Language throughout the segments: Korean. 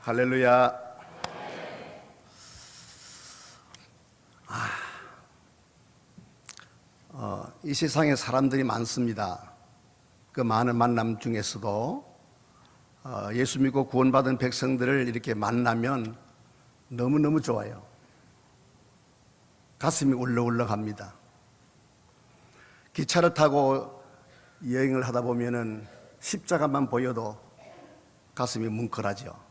할렐루야. 이 세상에 사람들이 많습니다. 그 많은 만남 중에서도 예수 믿고 구원받은 백성들을 이렇게 만나면 너무너무 좋아요. 가슴이 울렁울렁합니다. 기차를 타고 여행을 하다 보면은 십자가만 보여도 가슴이 뭉클하죠.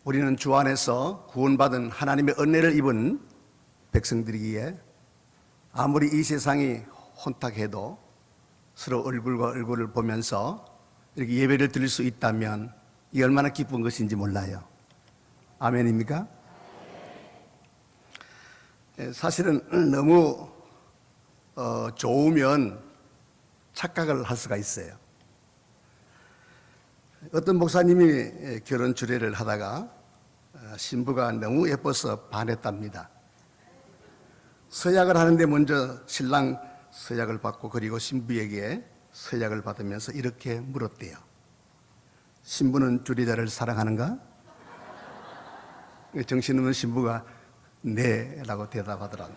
우리는 주 안에서 구원받은 하나님의 은혜를 입은 백성들이기에 아무리 이 세상이 혼탁해도 서로 얼굴과 얼굴을 보면서 이렇게 예배를 드릴 수 있다면 이게 얼마나 기쁜 것인지 몰라요. 아멘입니까? 사실은 너무 좋으면 착각을 할 수가 있어요. 어떤 목사님이 결혼 주례를 하다가 신부가 너무 예뻐서 반했답니다. 서약을 하는데 먼저 신랑 서약을 받고 그리고 신부에게 서약을 받으면서 이렇게 물었대요. 신부는 주례자를 사랑하는가? 정신없는 신부가 네 라고 대답하더라고요.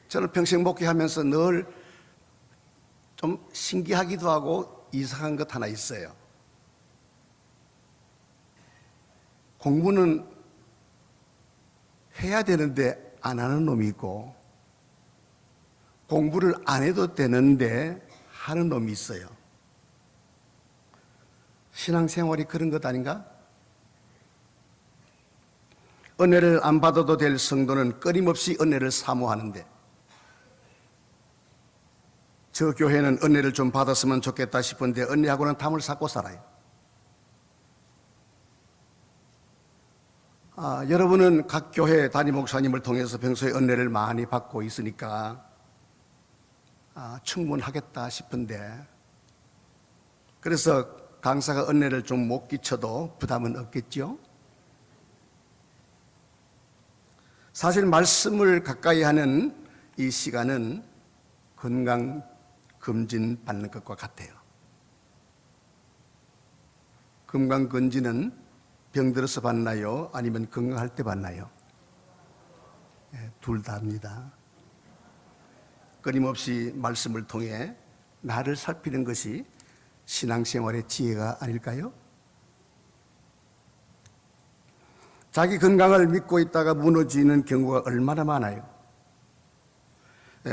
저는 평생 목회하면서 늘 좀 신기하기도 하고 이상한 것 하나 있어요. 공부는 해야 되는데 안 하는 놈이 있고 공부를 안 해도 되는데 하는 놈이 있어요. 신앙생활이 그런 것 아닌가? 은혜를 안 받아도 될 성도는 끊임없이 은혜를 사모하는데 저 교회는 은혜를 좀 받았으면 좋겠다 싶은데 은혜하고는 담을 쌓고 살아요. 여러분은 각 교회 담임 목사님을 통해서 평소에 은혜를 많이 받고 있으니까 충분하겠다 싶은데 그래서 강사가 은혜를 좀 못 끼쳐도 부담은 없겠죠? 사실 말씀을 가까이 하는 이 시간은 건강 검진 받는 것과 같아요. 건강 검진은 병들어서 받나요? 아니면 건강할 때 받나요? 둘 다입니다. 끊임없이 말씀을 통해 나를 살피는 것이 신앙생활의 지혜가 아닐까요? 자기 건강을 믿고 있다가 무너지는 경우가 얼마나 많아요.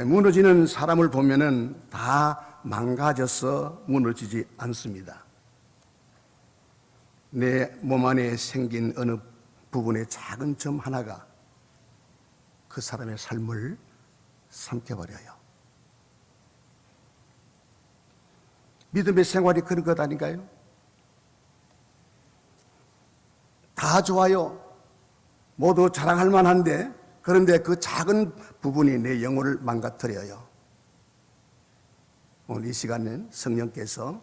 무너지는 사람을 보면은 다 망가져서 무너지지 않습니다. 내 몸 안에 생긴 어느 부분의 작은 점 하나가 그 사람의 삶을 삼켜버려요. 믿음의 생활이 그런 것 아닌가요? 다 좋아요. 모두 자랑할 만한데 그런데 그 작은 부분이 내 영혼을 망가뜨려요. 오늘 이 시간은 성령께서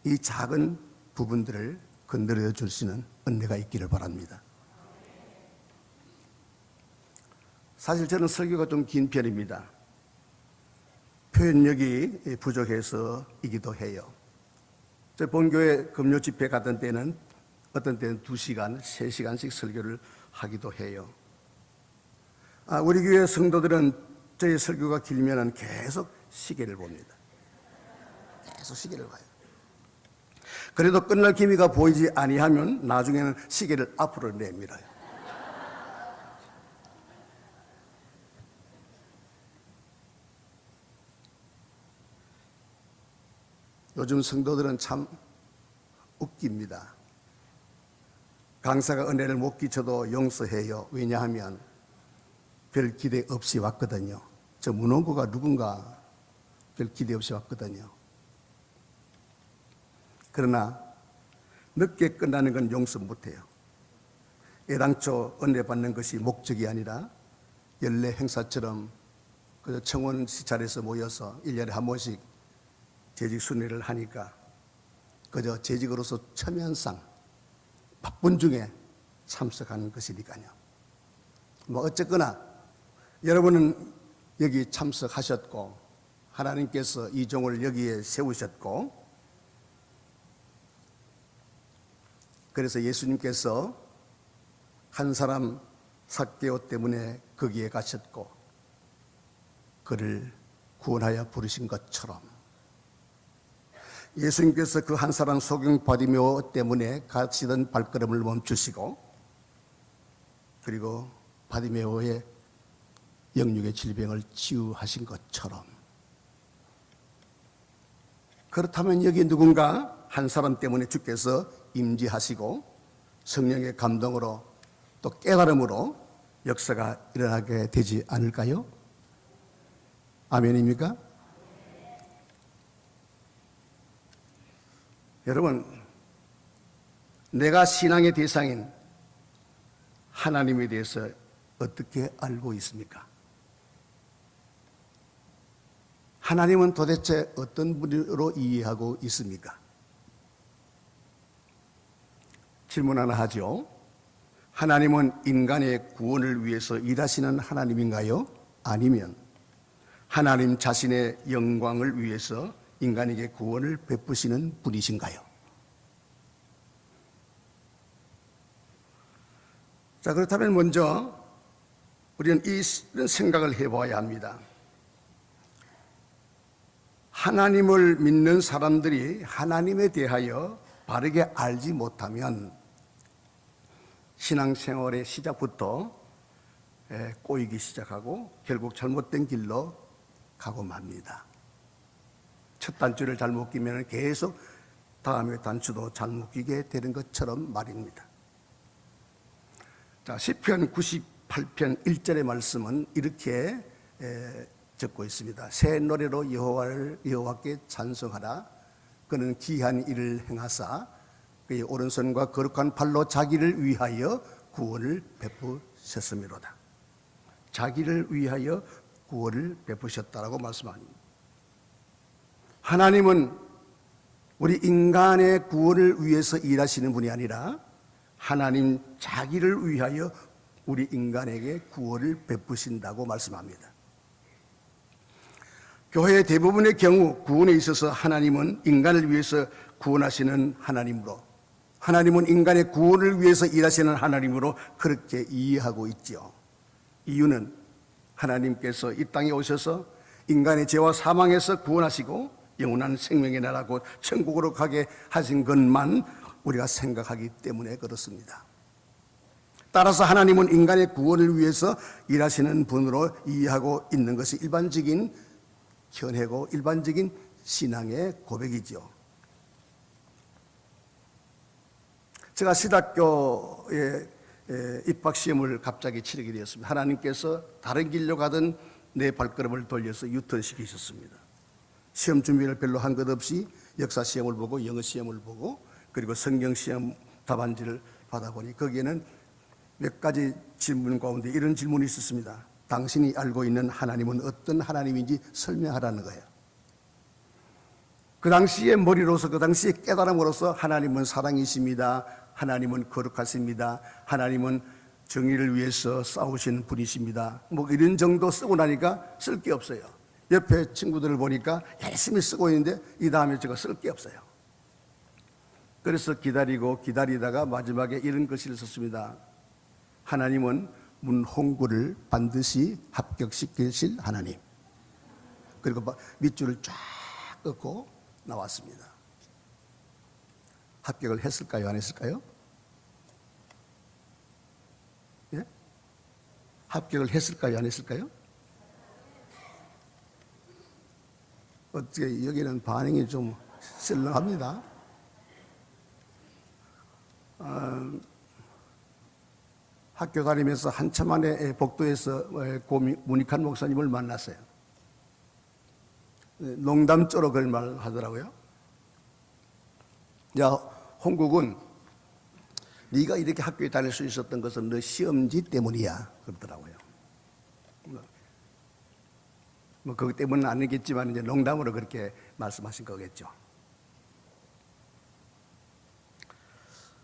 이 작은 부분들을 건드려 줄 수 있는 은혜가 있기를 바랍니다. 사실 저는 설교가 좀 긴 편입니다. 표현력이 부족해서이기도 해요. 저 본교회 금요 집회 가던 때는 어떤 때는 2시간, 3시간씩 설교를 하기도 해요. 우리 교회 성도들은 저희 설교가 길면은 계속 시계를 봅니다. 계속 시계를 봐요. 그래도 끝날 기미가 보이지 아니하면 나중에는 시계를 앞으로 내밀어요. 요즘 성도들은 참 웃깁니다. 강사가 은혜를 못 끼쳐도 용서해요. 왜냐하면 별 기대 없이 왔거든요. 저 문원구가 누군가 별 기대 없이 왔거든요. 그러나 늦게 끝나는 건 용서 못해요. 애당초 은혜 받는 것이 목적이 아니라 연례 행사처럼 그저 청원 시찰에서 모여서 1년에 한 번씩 재직 순회를 하니까 그저 재직으로서 첨연상 바쁜 중에 참석하는 것이니까요. 어쨌거나 여러분은 여기 참석하셨고 하나님께서 이 종을 여기에 세우셨고, 그래서 예수님께서 한 사람 삭개오 때문에 거기에 가셨고 그를 구원하여 부르신 것처럼, 예수님께서 그 한 사람 소경 바디메오 때문에 가시던 발걸음을 멈추시고, 그리고 바디메오의 영육의 질병을 치유하신 것처럼, 그렇다면 여기 누군가 한 사람 때문에 주께서 임재하시고 성령의 감동으로 또 깨달음으로 역사가 일어나게 되지 않을까요? 아멘입니까? 여러분, 내가 신앙의 대상인 하나님에 대해서 어떻게 알고 있습니까? 하나님은 도대체 어떤 분으로 이해하고 있습니까? 질문 하나 하죠. 하나님은 인간의 구원을 위해서 일하시는 하나님인가요? 아니면 하나님 자신의 영광을 위해서 인간에게 구원을 베푸시는 분이신가요? 자, 그렇다면 먼저 우리는 이런 생각을 해봐야 합니다. 하나님을 믿는 사람들이 하나님에 대하여 바르게 알지 못하면 신앙생활의 시작부터 꼬이기 시작하고 결국 잘못된 길로 가고 맙니다. 첫 단추를 잘못 끼면 계속 다음의 단추도 잘못 끼게 되는 것처럼 말입니다. 자, 시편 98편 1절의 말씀은 이렇게 적고 있습니다. 새 노래로 여호와께 찬송하라. 그는 귀한 일을 행하사 그의 오른손과 거룩한 팔로 자기를 위하여 구원을 베푸셨음이로다. 자기를 위하여 구원을 베푸셨다라고 말씀합니다. 하나님은 우리 인간의 구원을 위해서 일하시는 분이 아니라 하나님 자기를 위하여 우리 인간에게 구원을 베푸신다고 말씀합니다. 교회의 대부분의 경우 구원에 있어서 하나님은 인간을 위해서 구원하시는 하나님으로, 하나님은 인간의 구원을 위해서 일하시는 하나님으로 그렇게 이해하고 있죠. 이유는 하나님께서 이 땅에 오셔서 인간의 죄와 사망에서 구원하시고 영원한 생명의 나라 곧 천국으로 가게 하신 것만 우리가 생각하기 때문에 그렇습니다. 따라서 하나님은 인간의 구원을 위해서 일하시는 분으로 이해하고 있는 것이 일반적인 견해고 일반적인 신앙의 고백이죠. 제가 신학교에 입학시험을 갑자기 치르게 되었습니다. 하나님께서 다른 길로 가던 내 발걸음을 돌려서 유턴시키셨습니다. 시험 준비를 별로 한 것 없이 역사시험을 보고 영어시험을 보고 그리고 성경시험 답안지를 받아보니 거기에는 몇 가지 질문 가운데 이런 질문이 있었습니다. 당신이 알고 있는 하나님은 어떤 하나님인지 설명하라는 거예요. 그 당시의 머리로서 그 당시의 깨달음으로서 하나님은 사랑이십니다. 하나님은 거룩하십니다. 하나님은 정의를 위해서 싸우시는 분이십니다. 뭐 이런 정도 쓰고 나니까 쓸 게 없어요. 옆에 친구들을 보니까 열심히 쓰고 있는데 이 다음에 제가 쓸 게 없어요. 그래서 기다리다가 마지막에 이런 글씨를 썼습니다. 하나님은 문홍구를 반드시 합격시키실 하나님. 그리고 밑줄을 쫙 긋고 나왔습니다. 합격을 했을까요? 안 했을까요? 예? 합격을 했을까요? 안 했을까요? 어떻게 여기는 반응이 좀 썰렁합니다. 학교 다니면서 한참 만에 복도에서 고 문익한 목사님을 만났어요. 농담조로 그런 말 하더라고요. 야, 홍국은 네가 이렇게 학교에 다닐 수 있었던 것은 너 시험지 때문이야 그러더라고요. 뭐 그것 때문은 아니겠지만 이제 농담으로 그렇게 말씀하신 거겠죠.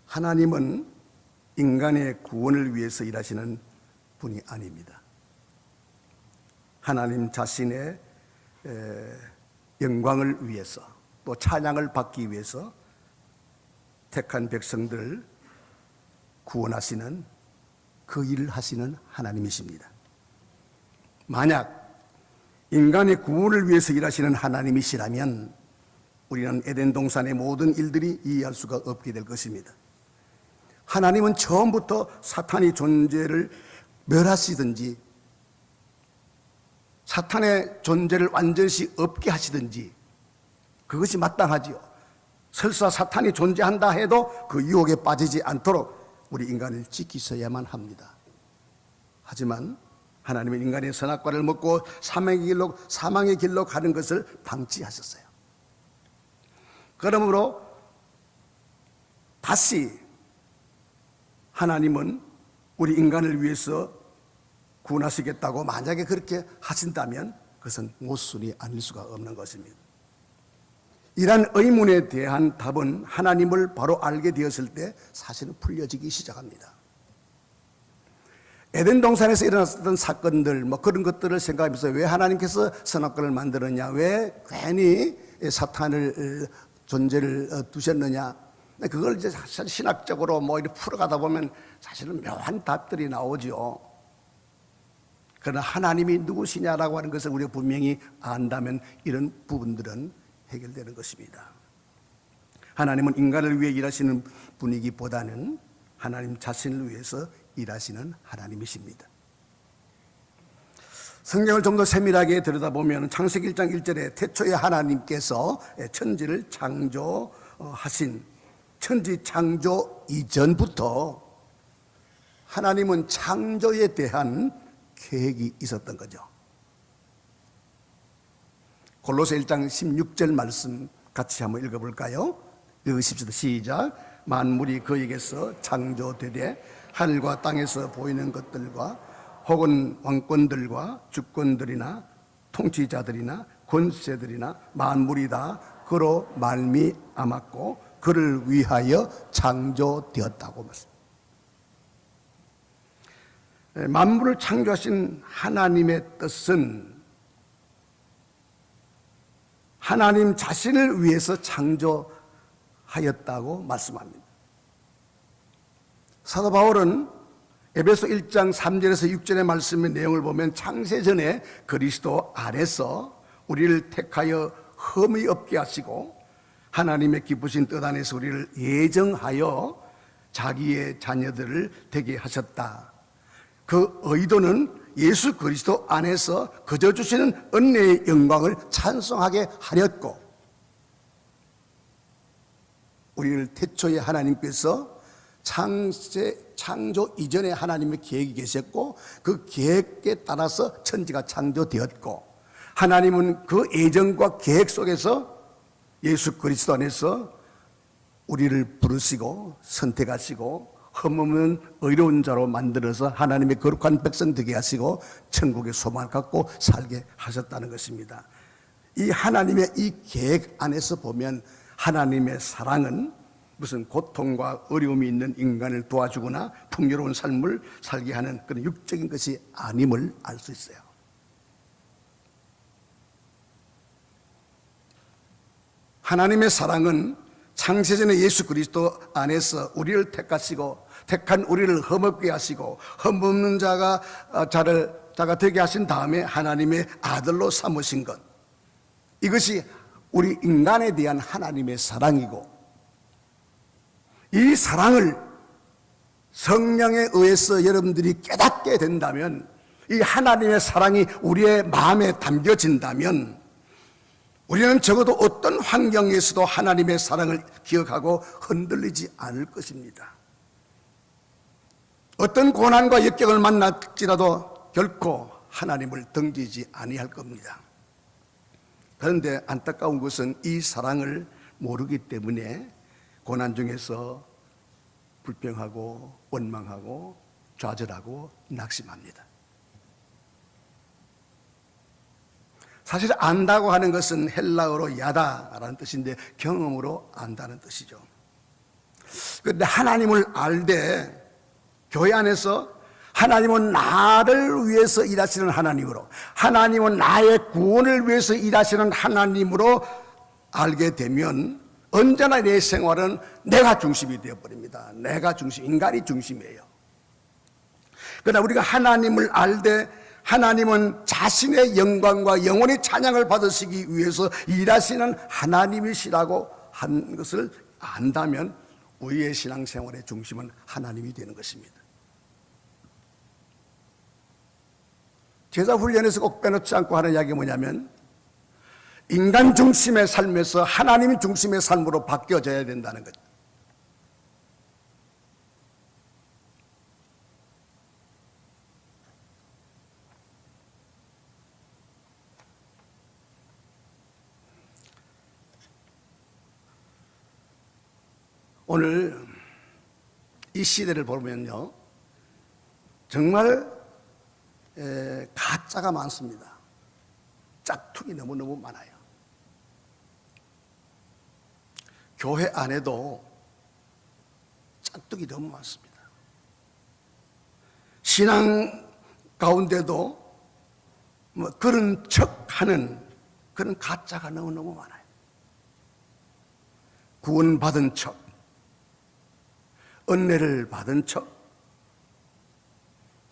하나님은 인간의 구원을 위해서 일하시는 분이 아닙니다. 하나님 자신의 영광을 위해서 또 찬양을 받기 위해서 택한 백성들을 구원하시는 그 일을 하시는 하나님이십니다. 만약 인간의 구원을 위해서 일하시는 하나님이시라면 우리는 에덴 동산의 모든 일들이 이해할 수가 없게 될 것입니다. 하나님은 처음부터 사탄의 존재를 멸하시든지 사탄의 존재를 완전히 없게 하시든지 그것이 마땅하지요. 설사 사탄이 존재한다 해도 그 유혹에 빠지지 않도록 우리 인간을 지키셔야만 합니다. 하지만 하나님은 인간의 선악과를 먹고 사망의 길로 가는 것을 방치하셨어요. 그러므로 다시 하나님은 우리 인간을 위해서 구원하시겠다고 만약에 그렇게 하신다면 그것은 모순이 아닐 수가 없는 것입니다. 이러한 의문에 대한 답은 하나님을 바로 알게 되었을 때 사실은 풀려지기 시작합니다. 에덴 동산에서 일어났던 사건들 그런 것들을 생각하면서 왜 하나님께서 선악과를 만들었냐, 왜 괜히 사탄을 존재를 두셨느냐, 그걸 이제 사실 신학적으로 이렇게 풀어가다 보면 사실은 묘한 답들이 나오죠. 그러나 하나님이 누구시냐라고 하는 것을 우리가 분명히 안다면 이런 부분들은 해결되는 것입니다. 하나님은 인간을 위해 일하시는 분이기보다는 하나님 자신을 위해서 일하시는 하나님이십니다. 성경을 좀 더 세밀하게 들여다보면 창세기 1장 1절에 태초에 하나님께서 천지를 창조하신, 천지 창조 이전부터 하나님은 창조에 대한 계획이 있었던 거죠. 골로새 1장 16절 말씀 같이 한번 읽어볼까요? 읽으십시다. 시작. 만물이 그에게서 창조되되 하늘과 땅에서 보이는 것들과 혹은 왕권들과 주권들이나 통치자들이나 권세들이나 만물이 다 그로 말미암았고 그를 위하여 창조되었다고 말씀합니다. 만물을 창조하신 하나님의 뜻은 하나님 자신을 위해서 창조하였다고 말씀합니다. 사도 바울은 에베소 1장 3절에서 6절의 말씀의 내용을 보면 창세전에 그리스도 안에서 우리를 택하여 흠이 없게 하시고 하나님의 기쁘신 뜻 안에서 우리를 예정하여 자기의 자녀들을 되게 하셨다. 그 의도는 예수 그리스도 안에서 거저 주시는 은혜의 영광을 찬송하게 하렸고, 우리를 태초에 하나님께서 창조 이전에 하나님의 계획이 계셨고 그 계획에 따라서 천지가 창조되었고, 하나님은 그 예정과 계획 속에서 예수 그리스도 안에서 우리를 부르시고 선택하시고 흠없는 의로운 자로 만들어서 하나님의 거룩한 백성 되게 하시고 천국의 소망을 갖고 살게 하셨다는 것입니다. 이 하나님의 이 계획 안에서 보면 하나님의 사랑은 무슨 고통과 어려움이 있는 인간을 도와주거나 풍요로운 삶을 살게 하는 그런 육적인 것이 아님을 알 수 있어요. 하나님의 사랑은 창세전에 예수 그리스도 안에서 우리를 택하시고 택한 우리를 흠없게 하시고 흠없는 자가 되게 하신 다음에 하나님의 아들로 삼으신 것, 이것이 우리 인간에 대한 하나님의 사랑이고, 이 사랑을 성령에 의해서 여러분들이 깨닫게 된다면, 이 하나님의 사랑이 우리의 마음에 담겨진다면 우리는 적어도 어떤 환경에서도 하나님의 사랑을 기억하고 흔들리지 않을 것입니다. 어떤 고난과 역경을 만날지라도 결코 하나님을 등지지 아니할 겁니다. 그런데 안타까운 것은 이 사랑을 모르기 때문에 고난 중에서 불평하고 원망하고 좌절하고 낙심합니다. 사실 안다고 하는 것은 헬라어로 야다라는 뜻인데 경험으로 안다는 뜻이죠. 그런데 하나님을 알되 교회 안에서 하나님은 나를 위해서 일하시는 하나님으로, 하나님은 나의 구원을 위해서 일하시는 하나님으로 알게 되면 언제나 내 생활은 내가 중심이 되어버립니다. 내가 중심, 인간이 중심이에요. 그러나 우리가 하나님을 알되 하나님은 자신의 영광과 영원히 찬양을 받으시기 위해서 일하시는 하나님이시라고 한 것을 안다면 우리의 신앙생활의 중심은 하나님이 되는 것입니다. 제자훈련에서 꼭 빼놓지 않고 하는 이야기가 뭐냐면 인간 중심의 삶에서 하나님 중심의 삶으로 바뀌어져야 된다는 거죠. 오늘 이 시대를 보면요, 정말 가짜가 많습니다. 짝퉁이 너무너무 많아요. 교회 안에도 짝퉁이 너무 많습니다. 신앙 가운데도 뭐 그런 척하는 그런 가짜가 너무너무 많아요. 구원받은 척, 은혜를 받은 척,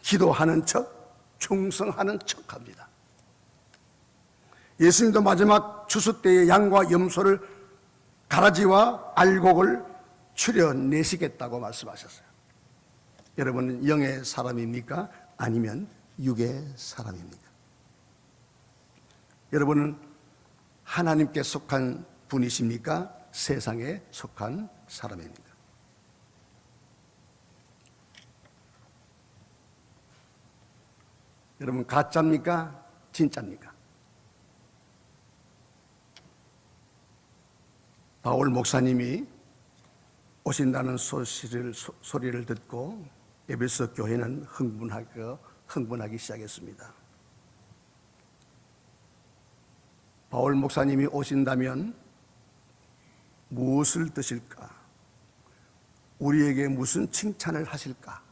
기도하는 척, 충성하는 척합니다. 예수님도 마지막 추수 때에 양과 염소를 가라지와 알곡을 추려내시겠다고 말씀하셨어요. 여러분은 영의 사람입니까? 아니면 육의 사람입니까? 여러분은 하나님께 속한 분이십니까? 세상에 속한 사람입니까? 여러분, 가짜입니까? 진짜입니까? 바울 목사님이 오신다는 소리를 듣고 에베소 교회는 흥분하기 시작했습니다. 바울 목사님이 오신다면 무엇을 드실까? 우리에게 무슨 칭찬을 하실까?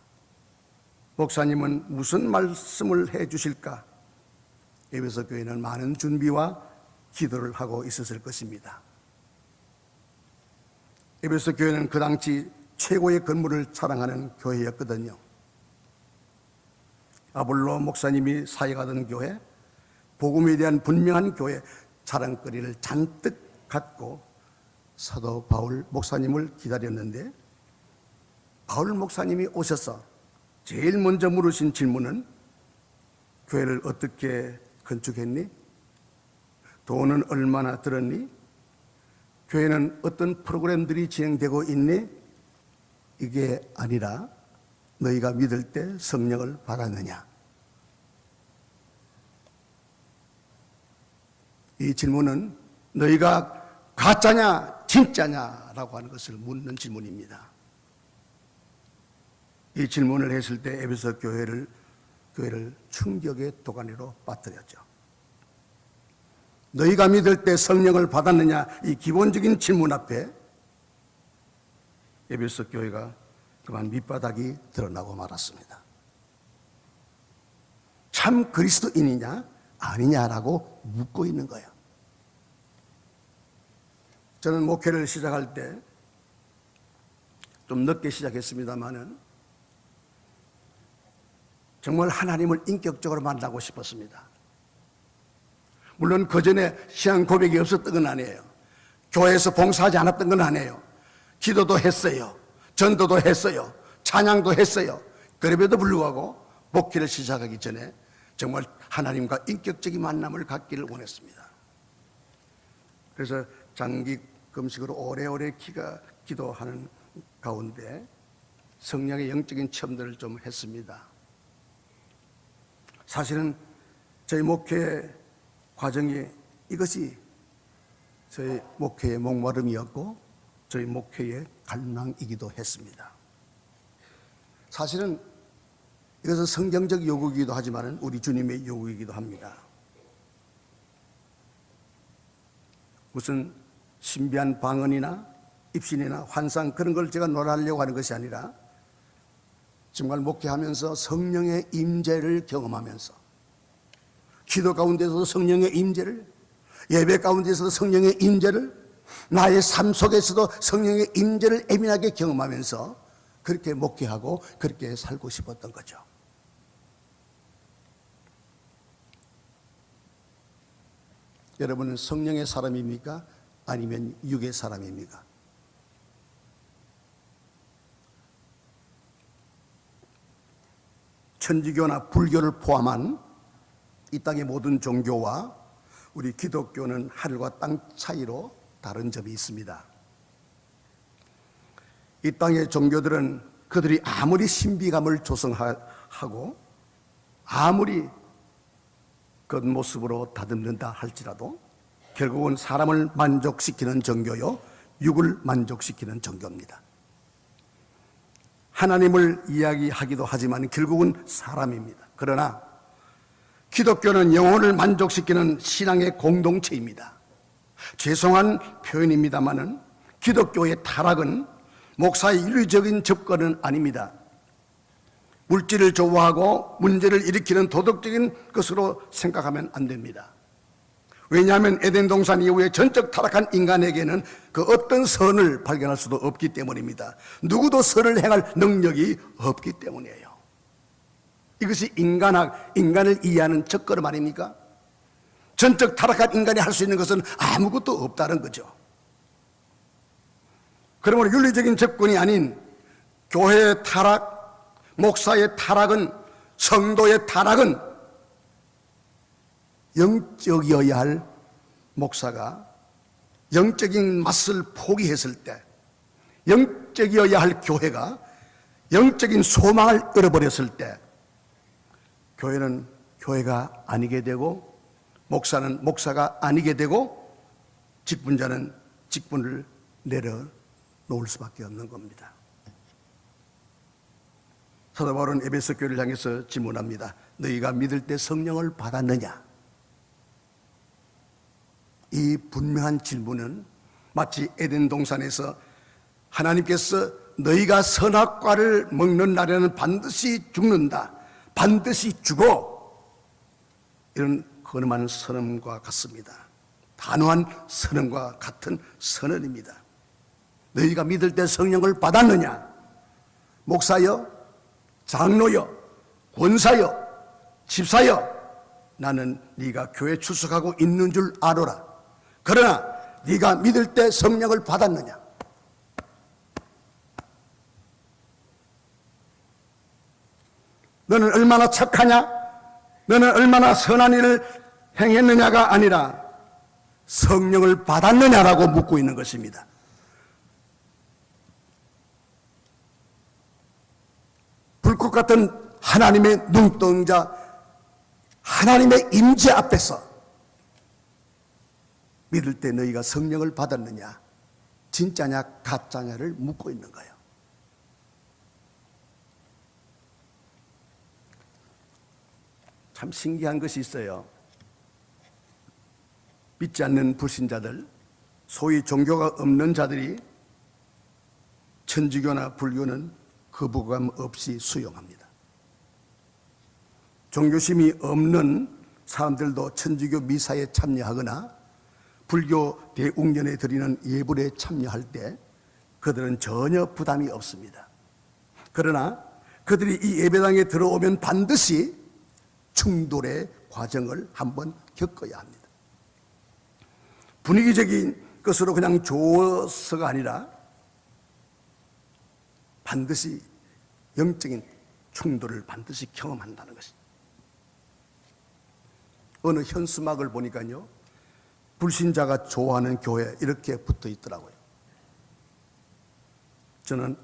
목사님은 무슨 말씀을 해 주실까? 에베소 교회는 많은 준비와 기도를 하고 있었을 것입니다. 에베소 교회는 그 당시 최고의 건물을 자랑하는 교회였거든요. 아볼로 목사님이 사역하던 교회, 복음에 대한 분명한 교회, 자랑거리를 잔뜩 갖고 사도 바울 목사님을 기다렸는데, 바울 목사님이 오셔서 제일 먼저 물으신 질문은 교회를 어떻게 건축했니? 돈은 얼마나 들었니? 교회는 어떤 프로그램들이 진행되고 있니? 이게 아니라 너희가 믿을 때 성령을 받았느냐? 이 질문은 너희가 가짜냐 진짜냐라고 하는 것을 묻는 질문입니다. 이 질문을 했을 때 에베소 교회를 충격의 도가니로 빠뜨렸죠. 너희가 믿을 때 성령을 받았느냐, 이 기본적인 질문 앞에 에베소 교회가 그만 밑바닥이 드러나고 말았습니다. 참 그리스도인이냐 아니냐라고 묻고 있는 거예요. 저는 목회를 시작할 때 좀 늦게 시작했습니다마는 정말 하나님을 인격적으로 만나고 싶었습니다. 물론 그 전에 신앙 고백이 없었던 건 아니에요. 교회에서 봉사하지 않았던 건 아니에요. 기도도 했어요. 전도도 했어요. 찬양도 했어요. 그럼에도 불구하고 목회를 시작하기 전에 정말 하나님과 인격적인 만남을 갖기를 원했습니다. 그래서 장기 금식으로 오래오래 기도하는 가운데 성령의 영적인 체험들을 좀 했습니다. 사실은 저희 목회 과정이 이것이 저희 목회의 목마름이었고 저희 목회의 갈망이기도 했습니다. 사실은 이것은 성경적 요구이기도 하지만 우리 주님의 요구이기도 합니다. 무슨 신비한 방언이나 입신이나 환상 그런 걸 제가 논하려고 하는 것이 아니라 정말 목회하면서 성령의 임재를 경험하면서 기도 가운데서도 성령의 임재를, 예배 가운데서도 성령의 임재를, 나의 삶 속에서도 성령의 임재를 예민하게 경험하면서 그렇게 목회하고 그렇게 살고 싶었던 거죠. 여러분은 성령의 사람입니까? 아니면 육의 사람입니까? 천주교나 불교를 포함한 이 땅의 모든 종교와 우리 기독교는 하늘과 땅 차이로 다른 점이 있습니다. 이 땅의 종교들은 그들이 아무리 신비감을 조성하고 아무리 겉모습으로 다듬는다 할지라도 결국은 사람을 만족시키는 종교요, 육을 만족시키는 종교입니다. 하나님을 이야기하기도 하지만 결국은 사람입니다. 그러나 기독교는 영혼을 만족시키는 신앙의 공동체입니다. 죄송한 표현입니다마는 기독교의 타락은 목사의 윤리적인 접근은 아닙니다. 물질을 좋아하고 문제를 일으키는 도덕적인 것으로 생각하면 안 됩니다. 왜냐하면 에덴 동산 이후에 전적 타락한 인간에게는 그 어떤 선을 발견할 수도 없기 때문입니다. 누구도 선을 행할 능력이 없기 때문이에요. 이것이 인간학, 인간을 이해하는 첫걸음 아닙니까? 전적 타락한 인간이 할 수 있는 것은 아무것도 없다는 거죠. 그러므로 윤리적인 접근이 아닌 교회의 타락, 목사의 타락은, 성도의 타락은 영적이어야 할 목사가 영적인 맛을 포기했을 때, 영적이어야 할 교회가 영적인 소망을 잃어버렸을 때 교회는 교회가 아니게 되고 목사는 목사가 아니게 되고 직분자는 직분을 내려놓을 수밖에 없는 겁니다. 사도 바울은 에베소 교회를 향해서 질문합니다. 너희가 믿을 때 성령을 받았느냐? 이 분명한 질문은 마치 에덴 동산에서 하나님께서 너희가 선악과를 먹는 날에는 반드시 죽는다, 반드시 죽어, 이런 근엄한 선언과 같습니다. 단호한 선언과 같은 선언입니다. 너희가 믿을 때 성령을 받았느냐? 목사여, 장로여, 권사여, 집사여, 나는 네가 교회 출석하고 있는 줄 알아라. 그러나 네가 믿을 때 성령을 받았느냐? 너는 얼마나 착하냐? 너는 얼마나 선한 일을 행했느냐가 아니라 성령을 받았느냐라고 묻고 있는 것입니다. 불꽃 같은 하나님의 눈동자, 하나님의 임재 앞에서 믿을 때 너희가 성령을 받았느냐, 진짜냐 가짜냐를 묻고 있는 거예요. 참 신기한 것이 있어요. 믿지 않는 불신자들, 소위 종교가 없는 자들이 천주교나 불교는 거부감 없이 수용합니다. 종교심이 없는 사람들도 천주교 미사에 참여하거나 불교 대웅전에 드리는 예불에 참여할 때 그들은 전혀 부담이 없습니다. 그러나 그들이 이 예배당에 들어오면 반드시 충돌의 과정을 한번 겪어야 합니다. 분위기적인 것으로 그냥 좋아서가 아니라 반드시 영적인 충돌을 반드시 경험한다는 것입니다. 어느 현수막을 보니까요, 불신자가 좋아하는 교회 이렇게 붙어 있더라고요. 저는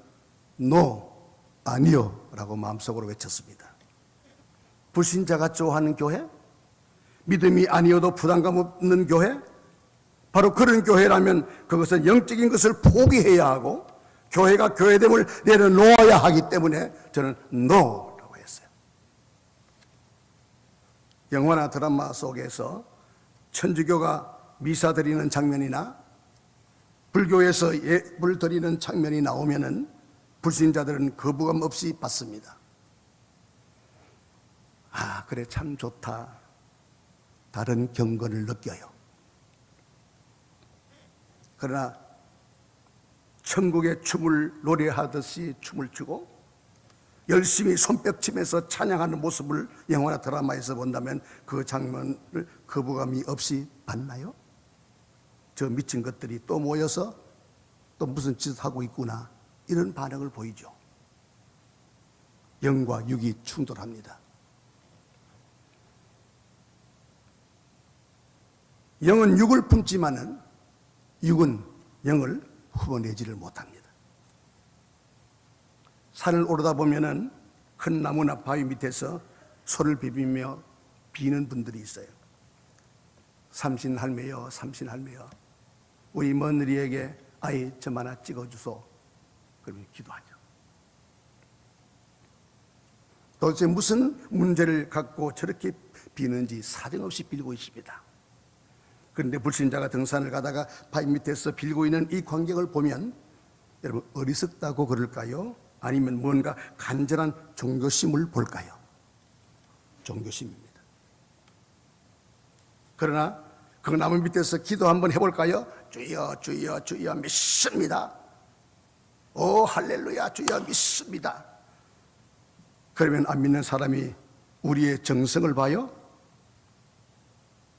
노, 아니요 라고 마음속으로 외쳤습니다. 불신자가 좋아하는 교회? 믿음이 아니어도 부담감 없는 교회? 바로 그런 교회라면 그것은 영적인 것을 포기해야 하고 교회가 교회됨을 내려놓아야 하기 때문에 저는 노라고 했어요. 영화나 드라마 속에서 천주교가 미사 드리는 장면이나 불교에서 예불 드리는 장면이 나오면은 불신자들은 거부감 없이 받습니다. 아, 그래, 참 좋다. 다른 경건을 느껴요. 그러나 천국의 춤을 노래하듯이 춤을 추고 열심히 손뼉치면서 찬양하는 모습을 영화나 드라마에서 본다면 그 장면을 거부감이 없이 봤나요? 저 미친 것들이 또 모여서 또 무슨 짓을 하고 있구나, 이런 반응을 보이죠. 영과 육이 충돌합니다. 영은 육을 품지만은 육은 영을 품어내지를 못합니다. 산을 오르다 보면은 큰 나무나 바위 밑에서 손을 비비며 비는 분들이 있어요. 삼신할매여, 삼신할매여, 우리 며느리에게 아이 점 하나 찍어주소. 그러면 기도하죠. 도대체 무슨 문제를 갖고 저렇게 비는지 사정없이 빌고 있습니다. 그런데 불신자가 등산을 가다가 바위 밑에서 빌고 있는 이 광경을 보면 여러분, 어리석다고 그럴까요? 아니면 뭔가 간절한 종교심을 볼까요? 종교심입니다. 그러나 그 나무 밑에서 기도 한번 해볼까요? 주여, 주여, 주여, 믿습니다. 오, 할렐루야, 주여, 믿습니다. 그러면 안 믿는 사람이 우리의 정성을 봐요?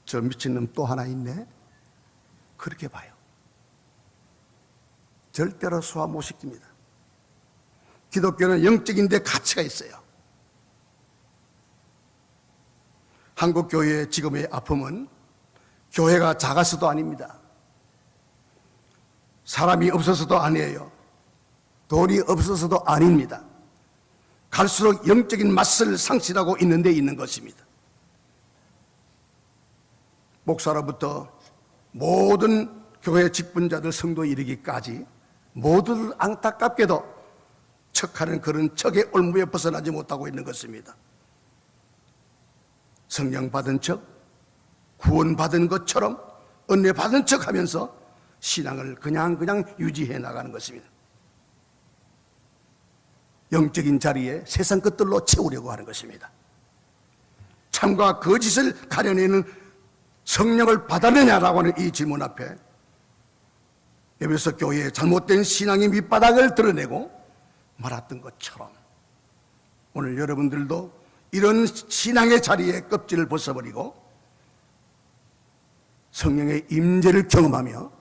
저 미친놈 또 하나 있네? 그렇게 봐요. 절대로 소화 못 시킵니다. 기독교는 영적인 데 가치가 있어요. 한국 교회의 지금의 아픔은 교회가 작아서도 아닙니다. 사람이 없어서도 아니에요. 돈이 없어서도 아닙니다. 갈수록 영적인 맛을 상실하고 있는 데 있는 것입니다. 목사로부터 모든 교회 직분자들, 성도에 이르기까지 모두 안타깝게도 척하는 그런 척의 올무에 벗어나지 못하고 있는 것입니다. 성령 받은 척, 구원 받은 것처럼 은혜 받은 척 하면서 신앙을 그냥 유지해 나가는 것입니다. 영적인 자리에 세상 것들로 채우려고 하는 것입니다. 참과 거짓을 가려내는 성령을 받았느냐라고 하는 이 질문 앞에 에베소 교회의 잘못된 신앙의 밑바닥을 드러내고 말았던 것처럼 오늘 여러분들도 이런 신앙의 자리에 껍질을 벗어버리고 성령의 임재를 경험하며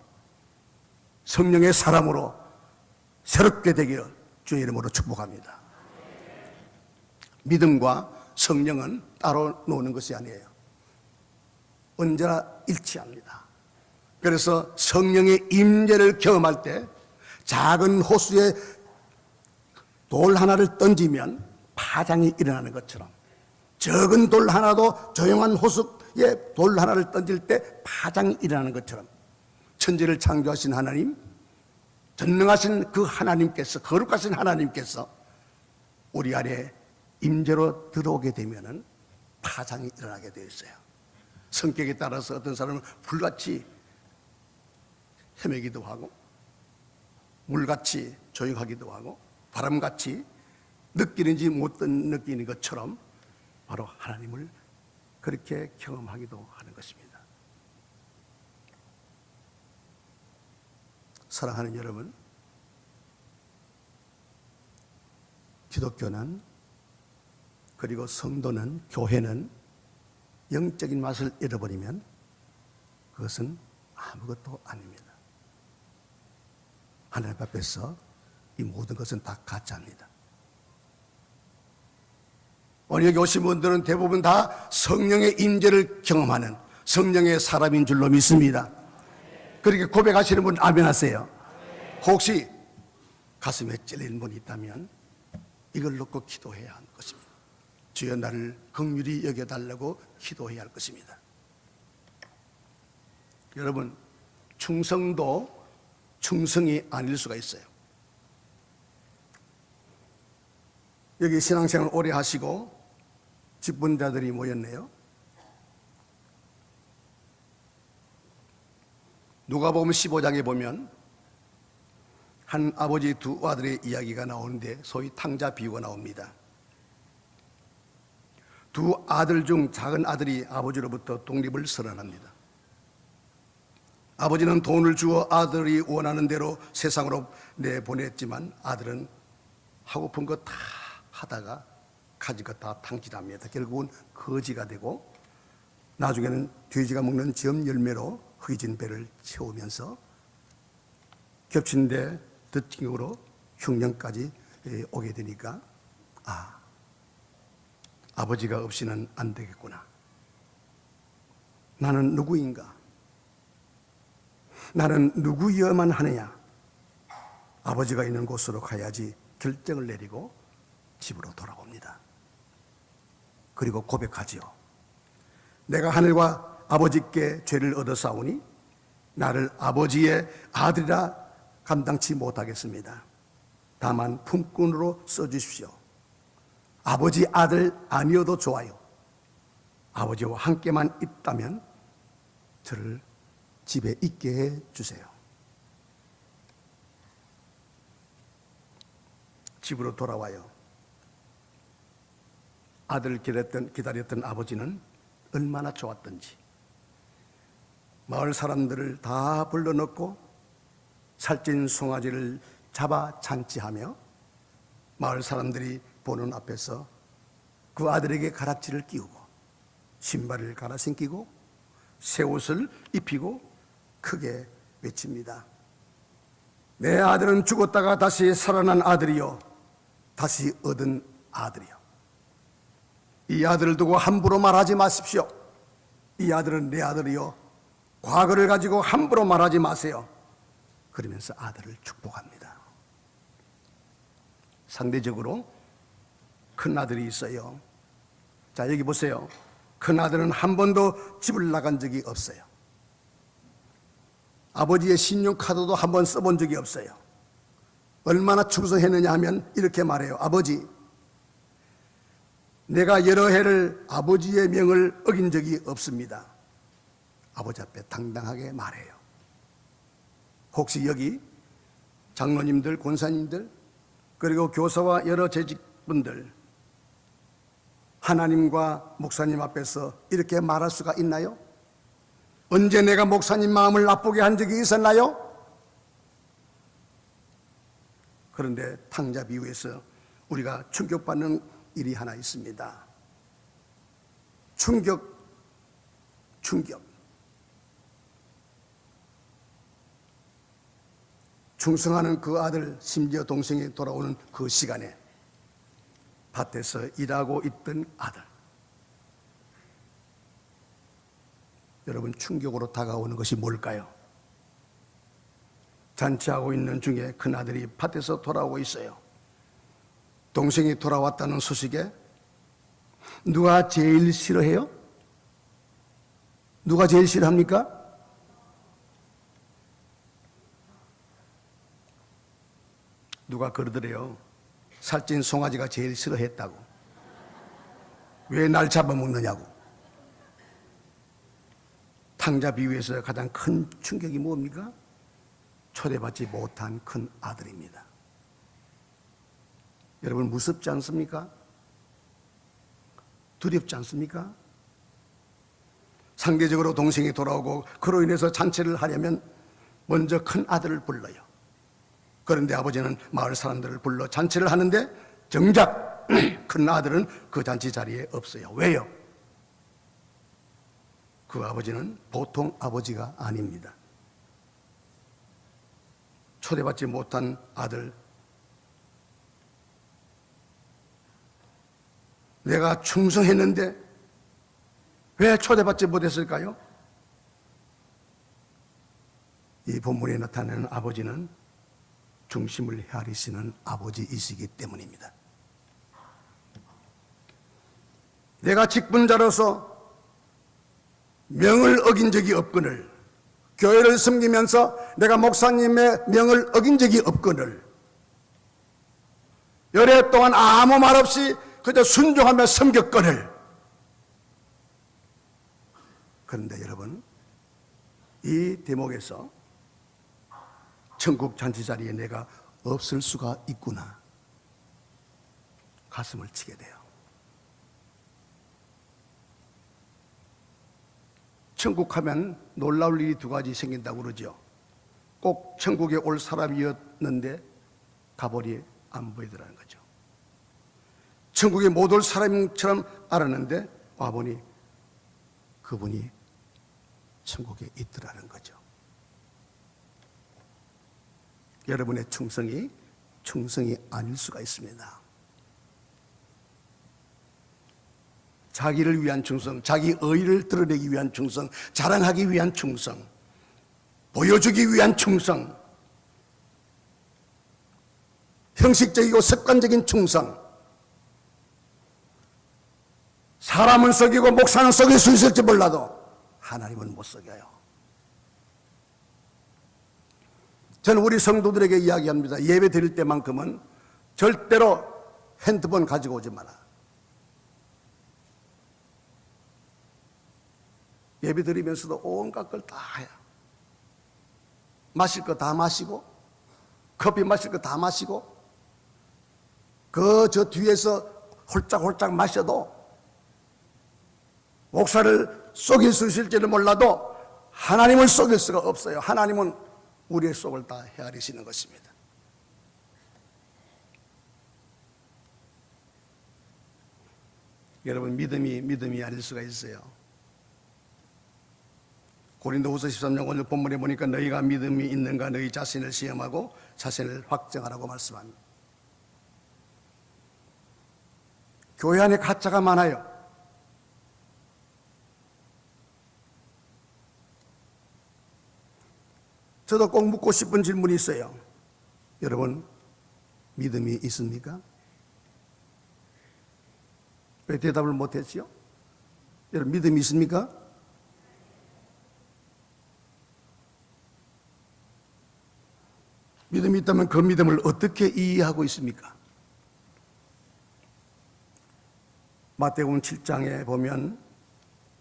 성령의 사람으로 새롭게 되기를 주의 이름으로 축복합니다. 믿음과 성령은 따로 노는 것이 아니에요. 언제나 일치합니다. 그래서 성령의 임재를 경험할 때 작은 호수에 돌 하나를 던지면 파장이 일어나는 것처럼 적은 돌 하나도 조용한 호수에 돌 하나를 던질 때 파장이 일어나는 것처럼 천지를 창조하신 하나님, 전능하신 그 하나님께서, 거룩하신 하나님께서 우리 안에 임재로 들어오게 되면은 파장이 일어나게 되어 있어요. 성격에 따라서 어떤 사람은 불같이 헤매기도 하고 물같이 조용하기도 하고 바람같이 느끼는지 못 느끼는 것처럼 바로 하나님을 그렇게 경험하기도 하는 것입니다. 사랑하는 여러분, 기독교는 그리고 성도는, 교회는 영적인 맛을 잃어버리면 그것은 아무것도 아닙니다. 하나님 앞에서 이 모든 것은 다 가짜입니다. 오늘 여기 오신 분들은 대부분 다 성령의 임재를 경험하는 성령의 사람인 줄로 믿습니다. 그렇게 고백하시는 분 아멘 하세요. 혹시 가슴에 찔리는 분이 있다면 이걸 놓고 기도해야 하는 것입니다. 주여 나를 긍휼히 여겨달라고 기도해야 할 것입니다. 여러분, 충성도 충성이 아닐 수가 있어요. 여기 신앙생활 오래 하시고 직분자들이 모였네요. 누가복음 15장에 보면 한 아버지 두 아들의 이야기가 나오는데 소위 탕자 비유가 나옵니다. 두 아들 중 작은 아들이 아버지로부터 독립을 선언합니다. 아버지는 돈을 주어 아들이 원하는 대로 세상으로 내보냈지만 아들은 하고픈 거 다 하다가 가진 거 다 탕진합니다. 결국은 거지가 되고 나중에는 돼지가 먹는 지엄 열매로 허기진 배를 채우면서 겹친 데 덧징으로 흉년까지 오게 되니까 아버지가 없이는 안 되겠구나. 나는 누구인가? 나는 누구여야만 하느냐? 아버지가 있는 곳으로 가야지 결정을 내리고 집으로 돌아옵니다. 그리고 고백하지요. 내가 하늘과 아버지께 죄를 얻어싸우니 나를 아버지의 아들이라 감당치 못하겠습니다. 다만 품꾼으로 써주십시오. 아버지 아들 아니어도 좋아요. 아버지와 함께만 있다면 저를 집에 있게 해 주세요. 집으로 돌아와요. 아들을 기다렸던 아버지는 얼마나 좋았던지 마을 사람들을 다 불러넣고 살찐 송아지를 잡아 잔치하며 마을 사람들이 보는 앞에서 그 아들에게 가락지를 끼우고 신발을 갈아 신기고 새 옷을 입히고 크게 외칩니다. 내 아들은 죽었다가 다시 살아난 아들이요 다시 얻은 아들이요. 이 아들을 두고 함부로 말하지 마십시오. 이 아들은 내 아들이요 과거를 가지고 함부로 말하지 마세요. 그러면서 아들을 축복합니다. 상대적으로 큰 아들이 있어요. 자, 여기 보세요. 큰 아들은 한 번도 집을 나간 적이 없어요. 아버지의 신용카드도 한 번 써본 적이 없어요. 얼마나 충성했느냐 하면 이렇게 말해요. 아버지, 내가 여러 해를 아버지의 명을 어긴 적이 없습니다. 아버지 앞에 당당하게 말해요. 혹시 여기 장로님들, 권사님들, 그리고 교사와 여러 재직분들, 하나님과 목사님 앞에서 이렇게 말할 수가 있나요? 언제 내가 목사님 마음을 나쁘게 한 적이 있었나요? 그런데 탕자 비유에서 우리가 충격받는 일이 하나 있습니다. 충격. 충성하는 그 아들, 심지어 동생이 돌아오는 그 시간에 밭에서 일하고 있던 아들. 여러분, 충격으로 다가오는 것이 뭘까요? 잔치하고 있는 중에 큰 아들이 밭에서 돌아오고 있어요. 동생이 돌아왔다는 소식에 누가 제일 싫어해요? 누가 제일 싫어합니까? 누가 그러더래요. 살찐 송아지가 제일 싫어했다고. 왜 날 잡아먹느냐고. 탕자 비유에서 가장 큰 충격이 뭡니까? 초대받지 못한 큰 아들입니다. 여러분, 무섭지 않습니까? 두렵지 않습니까? 상대적으로 동생이 돌아오고 그로 인해서 잔치를 하려면 먼저 큰 아들을 불러요. 그런데 아버지는 마을 사람들을 불러 잔치를 하는데 정작 큰 아들은 그 잔치 자리에 없어요. 왜요? 그 아버지는 보통 아버지가 아닙니다. 초대받지 못한 아들, 내가 충성했는데 왜 초대받지 못했을까요? 이 본문에 나타나는 아버지는 중심을 헤아리시는 아버지이시기 때문입니다. 내가 직분자로서 명을 어긴 적이 없거늘, 교회를 섬기면서 내가 목사님의 명을 어긴 적이 없거늘, 열애 동안 아무 말 없이 그저 순종하며 섬겼거늘. 그런데 여러분, 이 대목에서 천국 잔치 자리에 내가 없을 수가 있구나, 가슴을 치게 돼요. 천국 하면 놀라울 일이 두 가지 생긴다고 그러죠. 꼭 천국에 올 사람이었는데 가버리 안 보이더라는 거죠. 천국에 못 올 사람처럼 알았는데 와보니 그분이 천국에 있더라는 거죠. 여러분의 충성이 아닐 수가 있습니다. 자기를 위한 충성, 자기 의의를 드러내기 위한 충성, 자랑하기 위한 충성, 보여주기 위한 충성, 형식적이고 습관적인 충성. 사람은 속이고 목사는 속일 수 있을지 몰라도 하나님은 못 속여요. 저는 우리 성도들에게 이야기합니다. 예배 드릴 때만큼은 절대로 핸드폰 가지고 오지 마라. 예배 드리면서도 온갖 걸 다 해요. 마실 거 다 마시고, 커피 마실 거 다 마시고, 저 뒤에서 홀짝홀짝 마셔도 목사를 속일 수 있을지는 몰라도 하나님을 속일 수가 없어요. 하나님은 우리의 속을 다 헤아리시는 것입니다. 여러분, 믿음이 아닐 수가 있어요. 고린도후서 13장 오늘 본문에 보니까 너희가 믿음이 있는가 너희 자신을 시험하고 자신을 확정하라고 말씀합니다. 교회 안에 가짜가 많아요. 저도 꼭 묻고 싶은 질문이 있어요. 여러분, 믿음이 있습니까? 왜 대답을 못했지요? 여러분, 믿음이 있습니까? 믿음이 있다면 그 믿음을 어떻게 이해하고 있습니까? 마태복음 7장에 보면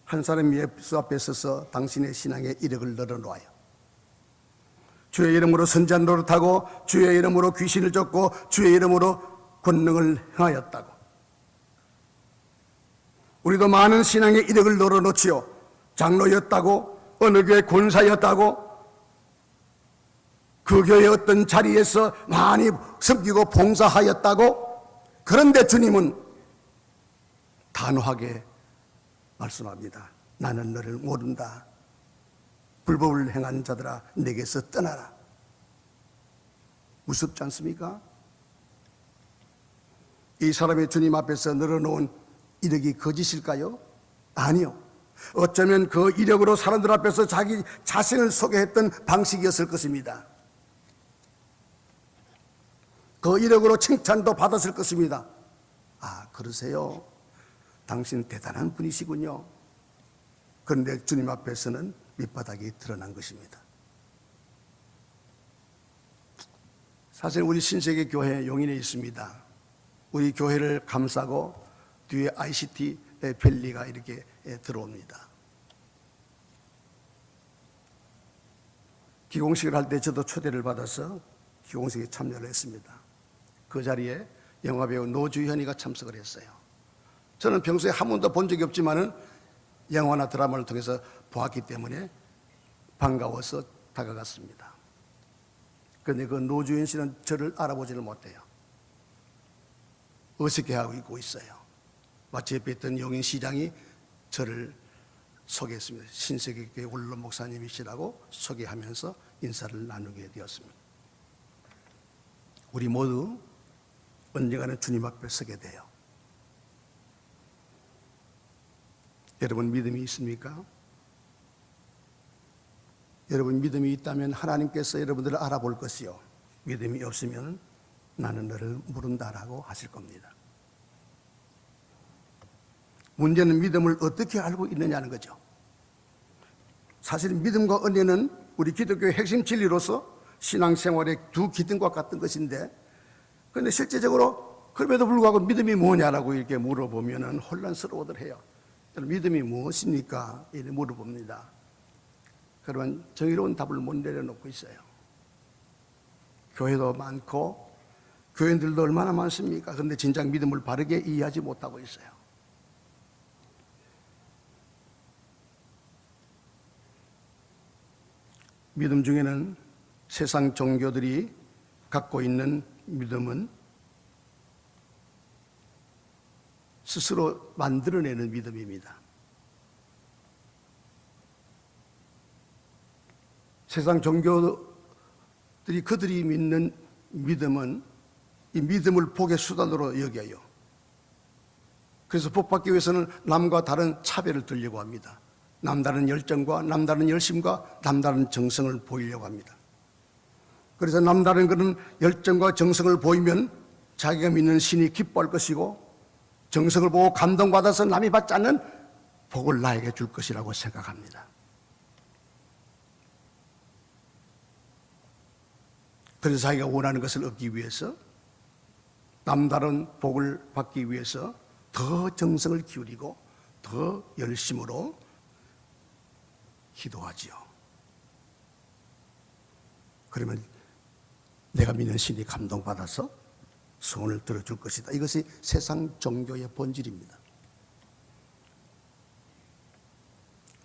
한 사람이 예수 앞에 서서 당신의 신앙의 이력을 늘어놓아요. 주의 이름으로 선지자 노릇하고 주의 이름으로 귀신을 쫓고 주의 이름으로 권능을 행하였다고. 우리도 많은 신앙의 이력을 늘어놓지요. 장로였다고, 어느 교회 권사였다고, 그 교회 어떤 자리에서 많이 섬기고 봉사하였다고. 그런데 주님은 단호하게 말씀합니다. 나는 너를 모른다. 불법을 행한 자들아 내게서 떠나라. 무섭지 않습니까? 이 사람이 주님 앞에서 늘어놓은 이력이 거짓일까요? 아니요. 어쩌면 그 이력으로 사람들 앞에서 자기 자신을 소개했던 방식이었을 것입니다. 그 이력으로 칭찬도 받았을 것입니다. 아, 그러세요? 당신 대단한 분이시군요. 그런데 주님 앞에서는 밑바닥이 드러난 것입니다. 사실 우리 신세계 교회 용인에 있습니다. 우리 교회를 감싸고 뒤에 ICT 밸리가 이렇게 들어옵니다. 기공식을 할 때 저도 초대를 받아서 기공식에 참여를 했습니다. 그 자리에 영화배우 노주현이가 참석을 했어요. 저는 평소에 한 번도 본 적이 없지만은 영화나 드라마를 통해서 보았기 때문에 반가워서 다가갔습니다. 그런데 그 노주현 씨는 저를 알아보지를 못해요. 어색해하고 있고 있어요. 마치 옆에 있던 용인 시장이 저를 소개했습니다. 신세계교회 원로 목사님이시라고 소개하면서 인사를 나누게 되었습니다. 우리 모두 언젠가는 주님 앞에 서게 돼요. 여러분, 믿음이 있습니까? 여러분, 믿음이 있다면 하나님께서 여러분들을 알아볼 것이요, 믿음이 없으면 나는 너를 모른다라고 하실 겁니다. 문제는 믿음을 어떻게 알고 있느냐는 거죠. 사실 믿음과 은혜는 우리 기독교의 핵심 진리로서 신앙생활의 두 기둥과 같은 것인데, 그런데 실제적으로 그럼에도 불구하고 믿음이 뭐냐라고 이렇게 물어보면 혼란스러워들 해요. 믿음이 무엇입니까? 이렇게 물어봅니다. 그러면 정의로운 답을 못 내려놓고 있어요. 교회도 많고 교인들도 얼마나 많습니까? 그런데 진작 믿음을 바르게 이해하지 못하고 있어요. 믿음 중에는 세상 종교들이 갖고 있는 믿음은 스스로 만들어내는 믿음입니다. 세상 종교들이 그들이 믿는 믿음은 이 믿음을 복의 수단으로 여겨요. 그래서 복받기 위해서는 남과 다른 차별을 들려고 합니다. 남다른 열정과 남다른 열심과 남다른 정성을 보이려고 합니다. 그래서 남다른 그런 열정과 정성을 보이면 자기가 믿는 신이 기뻐할 것이고, 정성을 보고 감동받아서 남이 받지 않는 복을 나에게 줄 것이라고 생각합니다. 그래서 자기가 원하는 것을 얻기 위해서, 남다른 복을 받기 위해서 더 정성을 기울이고 더 열심으로 기도하지요. 그러면 내가 믿는 신이 감동받아서 소원을 들어줄 것이다. 이것이 세상 종교의 본질입니다.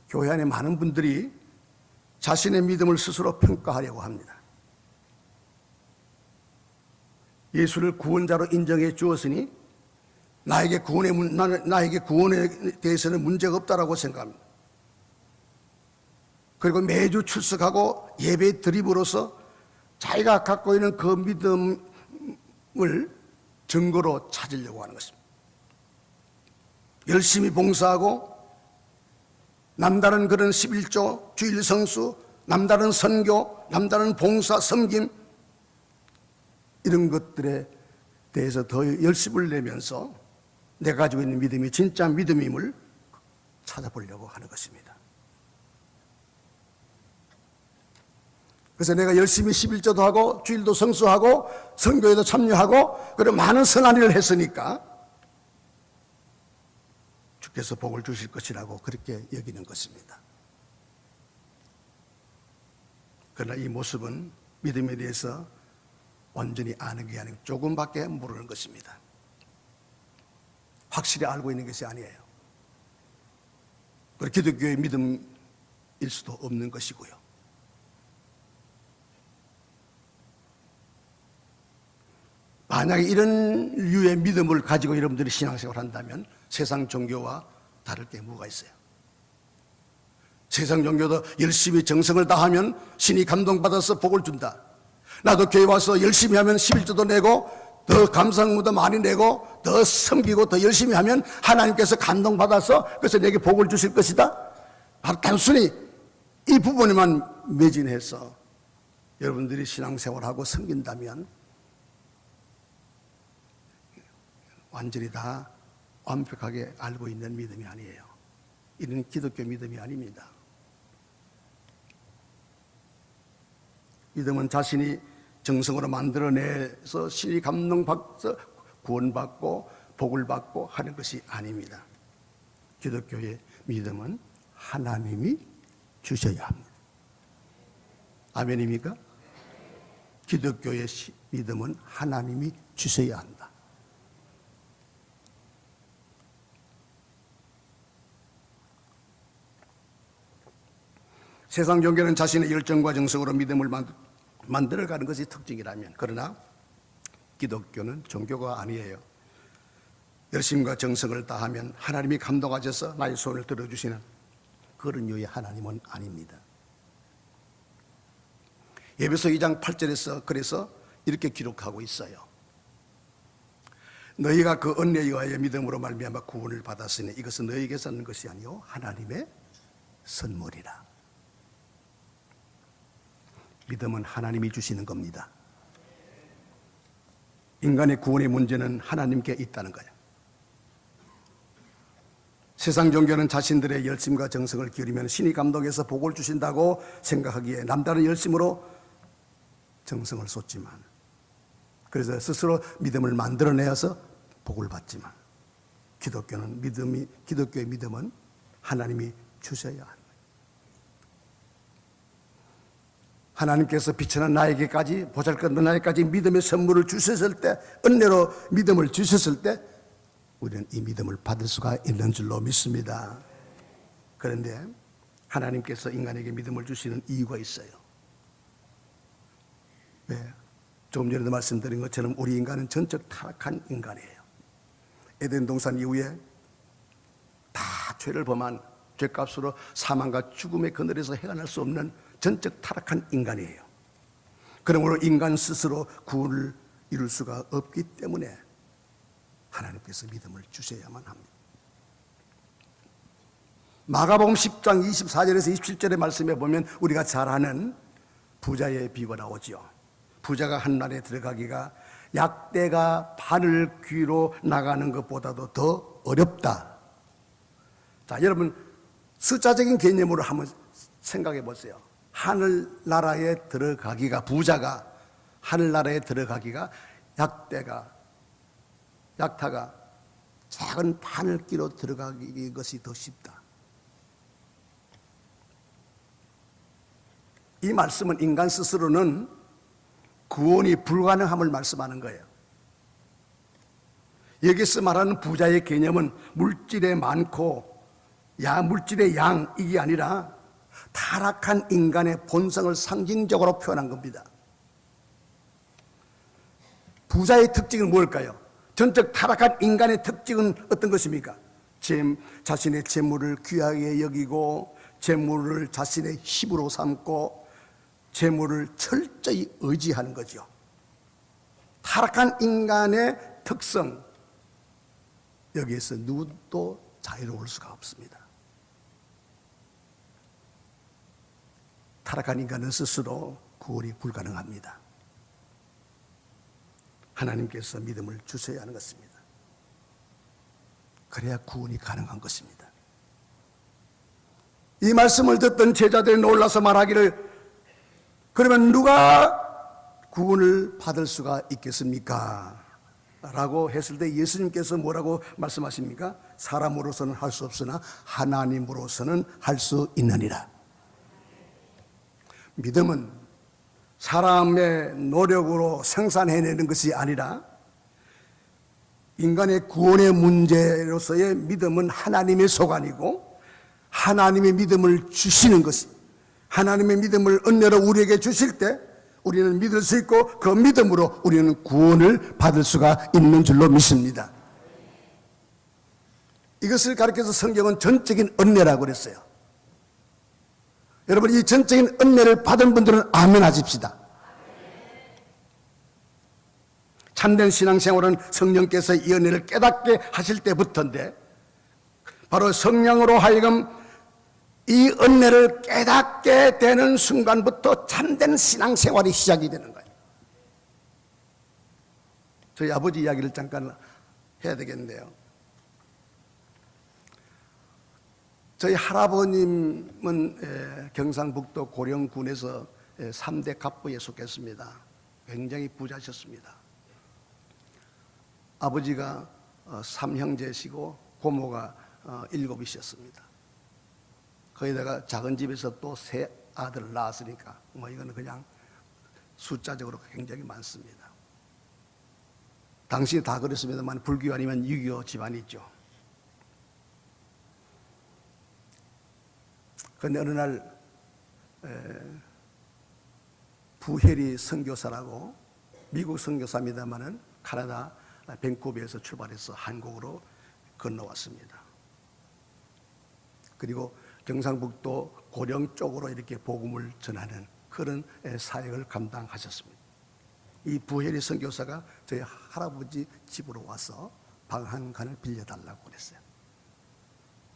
교회 안에 많은 분들이 자신의 믿음을 스스로 평가하려고 합니다. 예수를 구원자로 인정해 주었으니 나에게 구원에 대해서는 문제가 없다라고 생각합니다. 그리고 매주 출석하고 예배 드림으로써 자기가 갖고 있는 그 믿음을 증거로 찾으려고 하는 것입니다. 열심히 봉사하고 남다른 그런 11조, 주일 성수, 남다른 선교, 남다른 봉사, 섬김, 이런 것들에 대해서 더 열심을 내면서 내가 가지고 있는 믿음이 진짜 믿음임을 찾아보려고 하는 것입니다. 그래서 내가 열심히 11조도 하고 주일도 성수하고 선교에도 참여하고 그리고 많은 선한 일을 했으니까 주께서 복을 주실 것이라고 그렇게 여기는 것입니다. 그러나 이 모습은 믿음에 대해서 완전히 아는 게 아니고 조금밖에 모르는 것입니다. 확실히 알고 있는 것이 아니에요. 그리고 기독교의 믿음일 수도 없는 것이고요. 만약에 이런 류의 믿음을 가지고 여러분들이 신앙생활을 한다면 세상 종교와 다를 게 뭐가 있어요? 세상 종교도 열심히 정성을 다하면 신이 감동받아서 복을 준다. 나도 교회 와서 열심히 하면 11조도 내고 더 감사무도 많이 내고 더 섬기고 더 열심히 하면 하나님께서 감동받아서 그래서 내게 복을 주실 것이다. 바로 단순히 이 부분에만 매진해서 여러분들이 신앙생활하고 섬긴다면 완전히 다 완벽하게 알고 있는 믿음이 아니에요. 이는 기독교 믿음이 아닙니다. 믿음은 자신이 정성으로 만들어내서 신이 감동받아서 구원받고 복을 받고 하는 것이 아닙니다. 기독교의 믿음은 하나님이 주셔야 합니다. 아멘입니까? 기독교의 믿음은 하나님이 주셔야 한다. 세상 종교는 자신의 열정과 정성으로 믿음을 만들어가는 것이 특징이라면, 그러나 기독교는 종교가 아니에요. 열심과 정성을 다하면 하나님이 감동하셔서 나의 소원을 들어주시는 그런 류의 하나님은 아닙니다. 에베소 2장 8절에서 그래서 이렇게 기록하고 있어요. 너희가 그 은혜에 의하여 믿음으로 말미암아 구원을 받았으니 이것은 너희에게서 난 것이 아니요 하나님의 선물이라. 믿음은 하나님이 주시는 겁니다. 인간의 구원의 문제는 하나님께 있다는 거예요. 세상 종교는 자신들의 열심과 정성을 기울이면 신이 감동해서 복을 주신다고 생각하기에 남다른 열심으로 정성을 쏟지만, 그래서 스스로 믿음을 만들어내어서 복을 받지만, 기독교의 믿음은 하나님이 주셔야 합니다. 하나님께서 비천한 나에게까지, 보잘것없는 나에게까지 믿음의 선물을 주셨을 때, 은혜로 믿음을 주셨을 때 우리는 이 믿음을 받을 수가 있는 줄로 믿습니다. 그런데 하나님께서 인간에게 믿음을 주시는 이유가 있어요. 왜? 조금 전에도 말씀드린 것처럼 우리 인간은 전적 타락한 인간이에요. 에덴 동산 이후에 다 죄를 범한 죄값으로 사망과 죽음의 그늘에서 헤어날 수 없는 전적 타락한 인간이에요. 그러므로 인간 스스로 구원을 이룰 수가 없기 때문에 하나님께서 믿음을 주셔야만 합니다. 마가복음 10장 24절에서 27절의 말씀에 보면 우리가 잘 아는 부자의 비유가 나오죠. 부자가 한 날에 들어가기가 약대가 바늘 귀로 나가는 것보다도 더 어렵다. 자, 여러분 숫자적인 개념으로 한번 생각해 보세요. 하늘나라에 들어가기가, 부자가 하늘나라에 들어가기가 약타가 작은 바늘귀로 들어가기 것이 더 쉽다. 이 말씀은 인간 스스로는 구원이 불가능함을 말씀하는 거예요. 여기서 말하는 부자의 개념은 물질의 많고 물질의 양, 이게 아니라 타락한 인간의 본성을 상징적으로 표현한 겁니다. 부자의 특징은 뭘까요? 전적 타락한 인간의 특징은 어떤 것입니까? 자신의 재물을 귀하게 여기고 재물을 자신의 힘으로 삼고 재물을 철저히 의지하는 거죠. 타락한 인간의 특성, 여기에서 누구도 자유로울 수가 없습니다. 타락한 인간은 스스로 구원이 불가능합니다. 하나님께서 믿음을 주셔야 하는 것입니다. 그래야 구원이 가능한 것입니다. 이 말씀을 듣던 제자들이 놀라서 말하기를, 그러면 누가 구원을 받을 수가 있겠습니까? 라고 했을 때 예수님께서 뭐라고 말씀하십니까? 사람으로서는 할 수 없으나 하나님으로서는 할 수 있느니라. 믿음은 사람의 노력으로 생산해내는 것이 아니라 인간의 구원의 문제로서의 믿음은 하나님의 소관이고, 하나님의 믿음을 주시는 것이, 하나님의 믿음을 은혜로 우리에게 주실 때 우리는 믿을 수 있고 그 믿음으로 우리는 구원을 받을 수가 있는 줄로 믿습니다. 이것을 가르쳐서 성경은 전적인 은혜라고 그랬어요. 여러분, 이 전적인 은혜를 받은 분들은 아멘 하십시다. 참된 신앙생활은 성령께서 이 은혜를 깨닫게 하실 때부터인데, 바로 성령으로 하여금 이 은혜를 깨닫게 되는 순간부터 참된 신앙생활이 시작이 되는 거예요. 저희 아버지 이야기를 잠깐 해야 되겠는데요. 저희 할아버님은 경상북도 고령군에서 3대 갑부에 속했습니다. 굉장히 부자셨습니다. 아버지가 3형제시고 고모가 7이셨습니다. 거기다가 작은 집에서 또 3 아들을 낳았으니까 이거는 그냥 숫자적으로 굉장히 많습니다. 당시 다 그랬습니다만 불교 아니면 6.25 집안이 있죠. 그런데 어느 날 부혜리 선교사라고, 미국 선교사입니다마는 캐나다 밴쿠버에서 출발해서 한국으로 건너왔습니다. 그리고 경상북도 고령 쪽으로 이렇게 복음을 전하는 그런 사역을 감당하셨습니다. 이 부혜리 선교사가 저희 할아버지 집으로 와서 방 한 칸을 빌려달라고 그랬어요.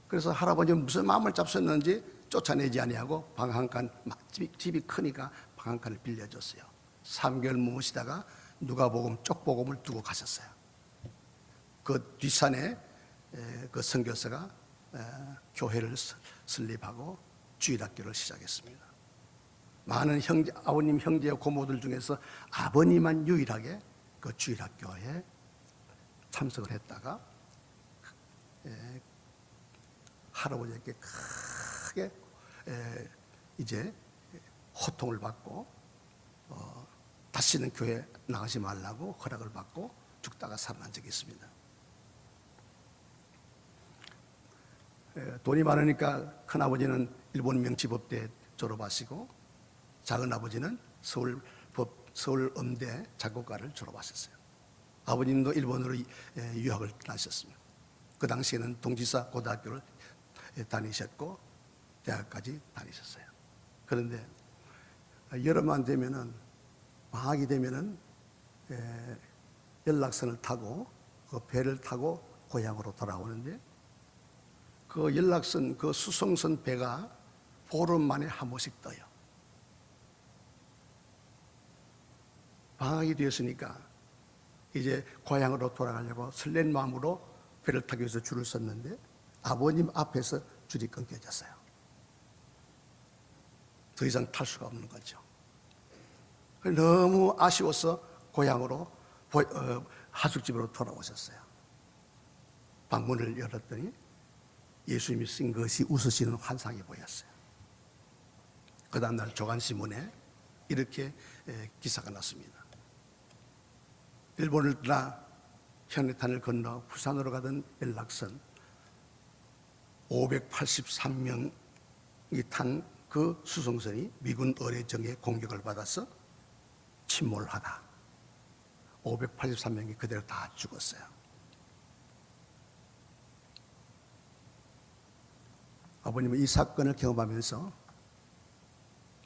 그래서 할아버지는 무슨 마음을 잡수셨는지 쫓아내지 아니하고 방 한 칸, 집이 크니까 방 한 칸을 빌려줬어요. 3개월 머무시다가 누가복음 쪽복음을 두고 가셨어요. 그 뒷산에 그 선교사가 교회를 설립하고 주일학교를 시작했습니다. 많은 아버님 형제와 고모들 중에서 아버님만 유일하게 그 주일학교에 참석을 했다가 할아버지에게 크게 이제 호통을 받고 다시는 교회 나가지 말라고 허락을 받고 죽다가 살아난 적이 있습니다. 돈이 많으니까 큰아버지는 일본 명치법대 졸업하시고 작은아버지는 서울 서울 음대 작곡가를 졸업하셨어요. 아버님도 일본으로 유학을 다니셨습니다. 그 당시에는 동지사 고등학교를 다니셨고 대학까지 다니셨어요. 그런데 여름만 되면은, 방학이 되면은 연락선을 타고, 그 배를 타고 고향으로 돌아오는데, 그 연락선, 그 수송선 배가 보름 만에 한 번씩 떠요. 방학이 되었으니까 이제 고향으로 돌아가려고 설렌 마음으로 배를 타기 위해서 줄을 섰는데, 아버님 앞에서 줄이 끊겨졌어요. 더 이상 탈 수가 없는 거죠. 너무 아쉬워서 고향으로 하숙집으로 돌아오셨어요. 방문을 열었더니 예수님이 쓴 것이 웃으시는 환상이 보였어요. 그 다음날 조간신문에 이렇게 기사가 났습니다. 일본을 떠나 현해탄을 건너 부산으로 가던 연락선 583명이 탄 그 수송선이 미군 어뢰정에 공격을 받아서 침몰하다 583명이 그대로 다 죽었어요. 아버님은 이 사건을 경험하면서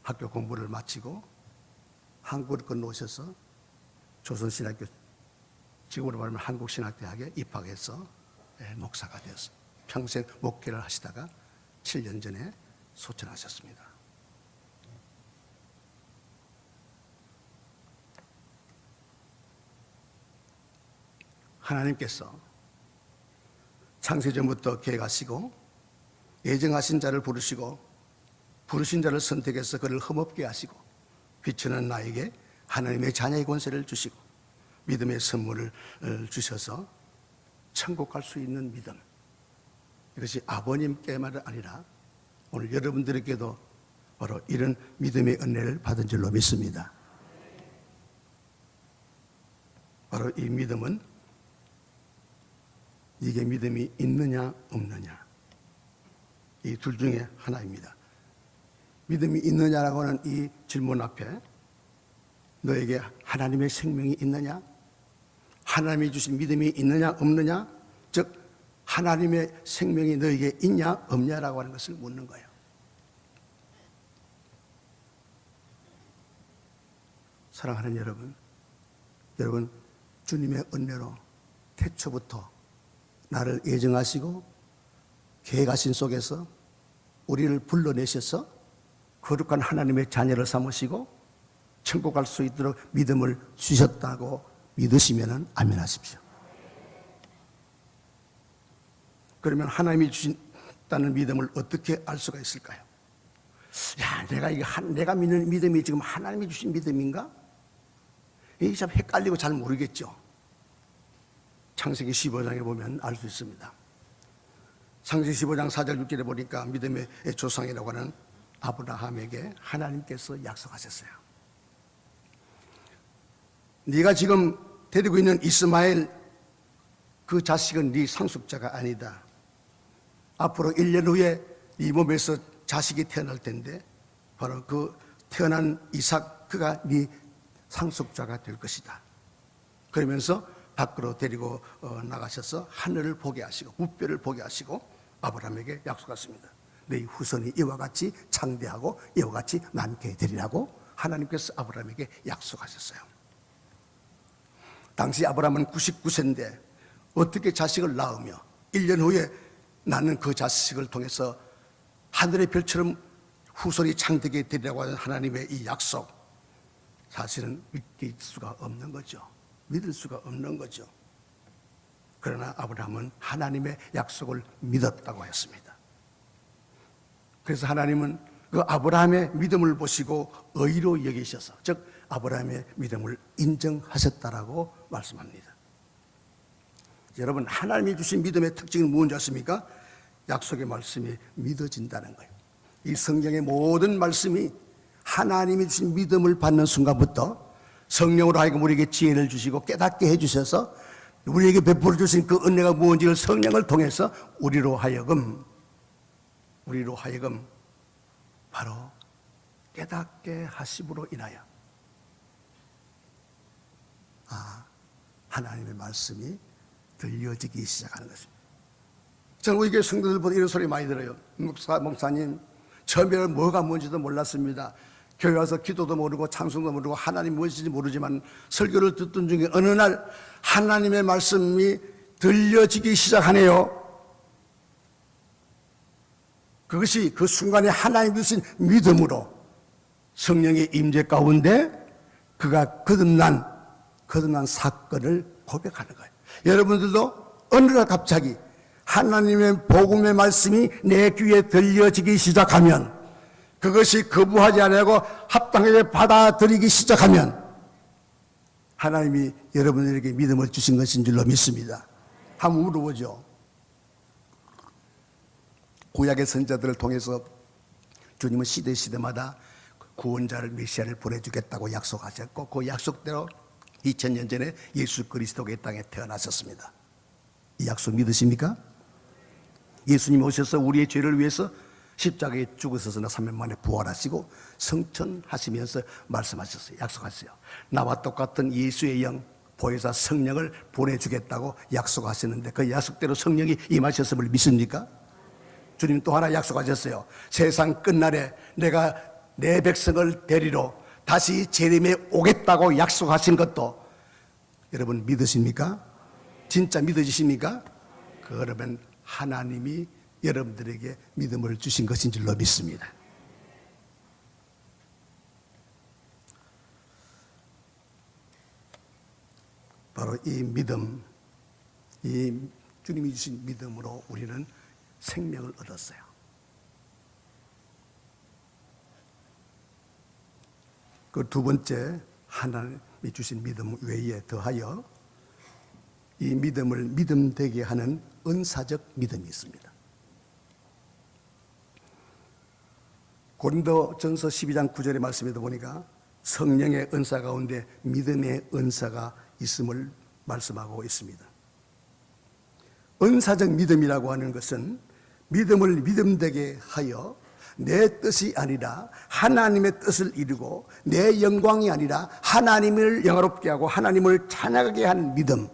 학교 공부를 마치고 한국을 건너오셔서 조선신학교, 지금으로 말하면 한국신학대학에 입학해서 목사가 되었어요. 평생 목회를 하시다가 7년 전에 소천하셨습니다. 하나님께서 창세전부터 계획하시고 예정하신 자를 부르시고 부르신 자를 선택해서 그를 흠없게 하시고 비추는 나에게 하나님의 자녀의 권세를 주시고 믿음의 선물을 주셔서 천국 갈 수 있는 믿음, 이것이 아버님께만 아니라 오늘 여러분들에게도 바로 이런 믿음의 은혜를 받은 줄로 믿습니다. 바로 이 믿음은 이게 믿음이 있느냐 없느냐, 이 둘 중에 하나입니다. 믿음이 있느냐라고 하는 이 질문 앞에 너에게 하나님의 생명이 있느냐, 하나님이 주신 믿음이 있느냐 없느냐, 즉 하나님의 생명이 너에게 있냐 없냐라고 하는 것을 묻는 거예요. 사랑하는 여러분 주님의 은혜로 태초부터 나를 예정하시고 계획하신 속에서 우리를 불러내셔서 거룩한 하나님의 자녀를 삼으시고 천국 갈 수 있도록 믿음을 주셨다고 믿으시면 아멘 하십시오. 그러면 하나님이 주신다는 믿음을 어떻게 알 수가 있을까요? 야, 내가 믿는 믿음이 지금 하나님이 주신 믿음인가? 이게 참 헷갈리고 잘 모르겠죠. 창세기 15장에 보면 알 수 있습니다. 창세기 15장 4절 6절에 보니까 믿음의 조상이라고 하는 아브라함에게 하나님께서 약속하셨어요. 네가 지금 데리고 있는 이스마엘, 그 자식은 네 상속자가 아니다. 앞으로 1년 후에 네 몸에서 자식이 태어날 텐데 바로 그 태어난 이삭, 그가 네 상속자가 될 것이다. 그러면서 밖으로 데리고 나가셔서 하늘을 보게 하시고 무뼈를 보게 하시고 아브라함에게 약속했습니다. 네 후손이 이와 같이 창대하고 이와 같이 많게 되리라고 하나님께서 아브라함에게 약속하셨어요. 당시 아브라함은 99세인데 어떻게 자식을 낳으며 1년 후에 나는 그 자식을 통해서 하늘의 별처럼 후손이 창대하게 되리라고 하는 하나님의 이 약속, 사실은 믿을 수가 없는 거죠. 믿을 수가 없는 거죠. 그러나 아브라함은 하나님의 약속을 믿었다고 했습니다. 그래서 하나님은 그 아브라함의 믿음을 보시고 의로 여기셔서, 즉 아브라함의 믿음을 인정하셨다라고 말씀합니다. 여러분, 하나님이 주신 믿음의 특징은 무엇인지 아십니까? 약속의 말씀이 믿어진다는 거예요. 이 성경의 모든 말씀이 하나님이 주신 믿음을 받는 순간부터 성령으로 하여금 우리에게 지혜를 주시고 깨닫게 해주셔서 우리에게 베풀어 주신 그 은혜가 무엇인지를 성령을 통해서 우리로 하여금 바로 깨닫게 하심으로 인하여 하나님의 말씀이 들려지기 시작하는 것입니다. 저는 우리 교회 성도들보다 이런 소리 많이 들어요. 목사님, 처음에는 뭐가 뭔지도 몰랐습니다. 교회 와서 기도도 모르고 찬송도 모르고 하나님 무엇인지 모르지만 설교를 듣던 중에 어느 날 하나님의 말씀이 들려지기 시작하네요. 그것이 그 순간에 하나님 주신 믿음으로 성령의 임재 가운데 그가 거듭난 사건을 고백하는 거예요. 여러분들도 어느 날 갑자기 하나님의 복음의 말씀이 내 귀에 들려지기 시작하면, 그것이 거부하지 아니하고 합당하게 받아들이기 시작하면 하나님이 여러분들에게 믿음을 주신 것인 줄로 믿습니다. 한번 물어보죠. 구약의 선자들을 통해서 주님은 시대마다 구원자를 메시아를 보내주겠다고 약속하셨고, 그 약속대로 2000년 전에 예수 그리스도가 이 땅에 태어나셨습니다. 이 약속 믿으십니까? 예수님이 오셔서 우리의 죄를 위해서 십자가에 죽으셔서 3일 만에 부활하시고 성천하시면서 말씀하셨어요. 약속하셨어요. 나와 똑같은 예수의 영 보혜사 성령을 보내주겠다고 약속하셨는데 그 약속대로 성령이 임하셨음을 믿습니까? 주님 또 하나 약속하셨어요. 세상 끝날에 내가 내 백성을 데리러 다시 재림에 오겠다고 약속하신 것도 여러분 믿으십니까? 진짜 믿어지십니까? 그러면 하나님이 여러분들에게 믿음을 주신 것인 줄로 믿습니다. 바로 이 믿음, 이 주님이 주신 믿음으로 우리는 생명을 얻었어요. 그 두 번째, 하나님이 주신 믿음 외에 더하여 이 믿음을 믿음되게 하는 은사적 믿음이 있습니다. 고린도전서 12장 9절의 말씀에도 보니까 성령의 은사 가운데 믿음의 은사가 있음을 말씀하고 있습니다. 은사적 믿음이라고 하는 것은 믿음을 믿음되게 하여 내 뜻이 아니라 하나님의 뜻을 이루고 내 영광이 아니라 하나님을 영화롭게 하고 하나님을 찬양하게 하는 믿음,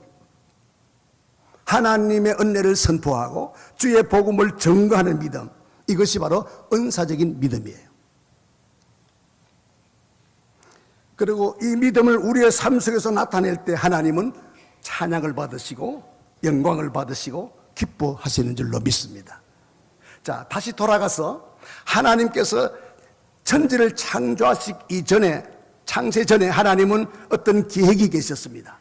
하나님의 은혜를 선포하고 주의 복음을 증거하는 믿음, 이것이 바로 은사적인 믿음이에요. 그리고 이 믿음을 우리의 삶 속에서 나타낼 때 하나님은 찬양을 받으시고 영광을 받으시고 기뻐하시는 줄로 믿습니다. 자, 다시 돌아가서 하나님께서 천지를 창조하시기 전에, 창세 전에 하나님은 어떤 계획이 계셨습니다.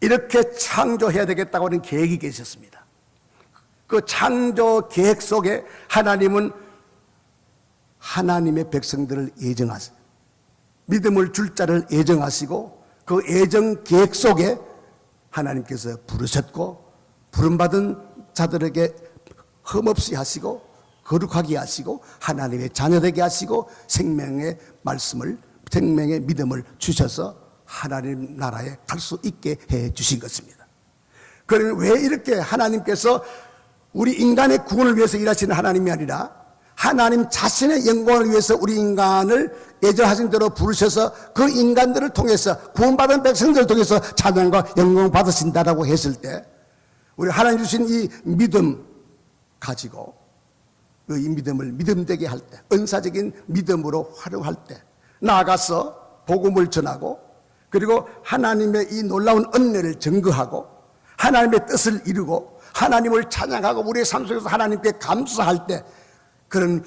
이렇게 창조해야 되겠다고 하는 계획이 계셨습니다. 그 창조 계획 속에 하나님은 하나님의 백성들을 예정하시고 믿음을 줄 자를 예정하시고 그 예정 계획 속에 하나님께서 부르셨고 부름받은 자들에게 흠없이 하시고 거룩하게 하시고 하나님의 자녀되게 하시고 생명의 말씀을, 생명의 믿음을 주셔서 하나님 나라에 갈 수 있게 해 주신 것입니다. 그러면 왜 이렇게 하나님께서 우리 인간의 구원을 위해서 일하시는 하나님이 아니라 하나님 자신의 영광을 위해서 우리 인간을 예정하신 대로 부르셔서 그 인간들을 통해서 구원받은 백성들을 통해서 찬양과 영광 받으신다라고 했을 때 우리 하나님 주신 이 믿음 가지고 이 믿음을 믿음되게 할 때, 은사적인 믿음으로 활용할 때 나아가서 복음을 전하고 그리고 하나님의 이 놀라운 은혜를 증거하고 하나님의 뜻을 이루고 하나님을 찬양하고 우리의 삶 속에서 하나님께 감사할 때 그런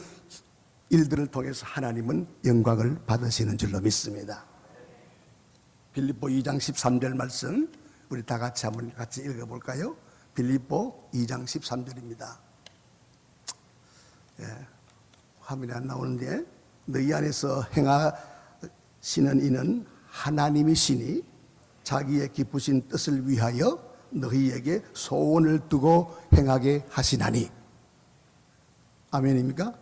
일들을 통해서 하나님은 영광을 받으시는 줄로 믿습니다. 빌립보 2장 13절 말씀 우리 다 같이 한번 같이 읽어볼까요? 빌립보 2장 13절입니다. 예, 화면에 안 나오는데 너희 안에서 행하시는 이는 하나님이시니 자기의 기쁘신 뜻을 위하여 너희에게 소원을 두고 행하게 하시나니. 아멘입니까?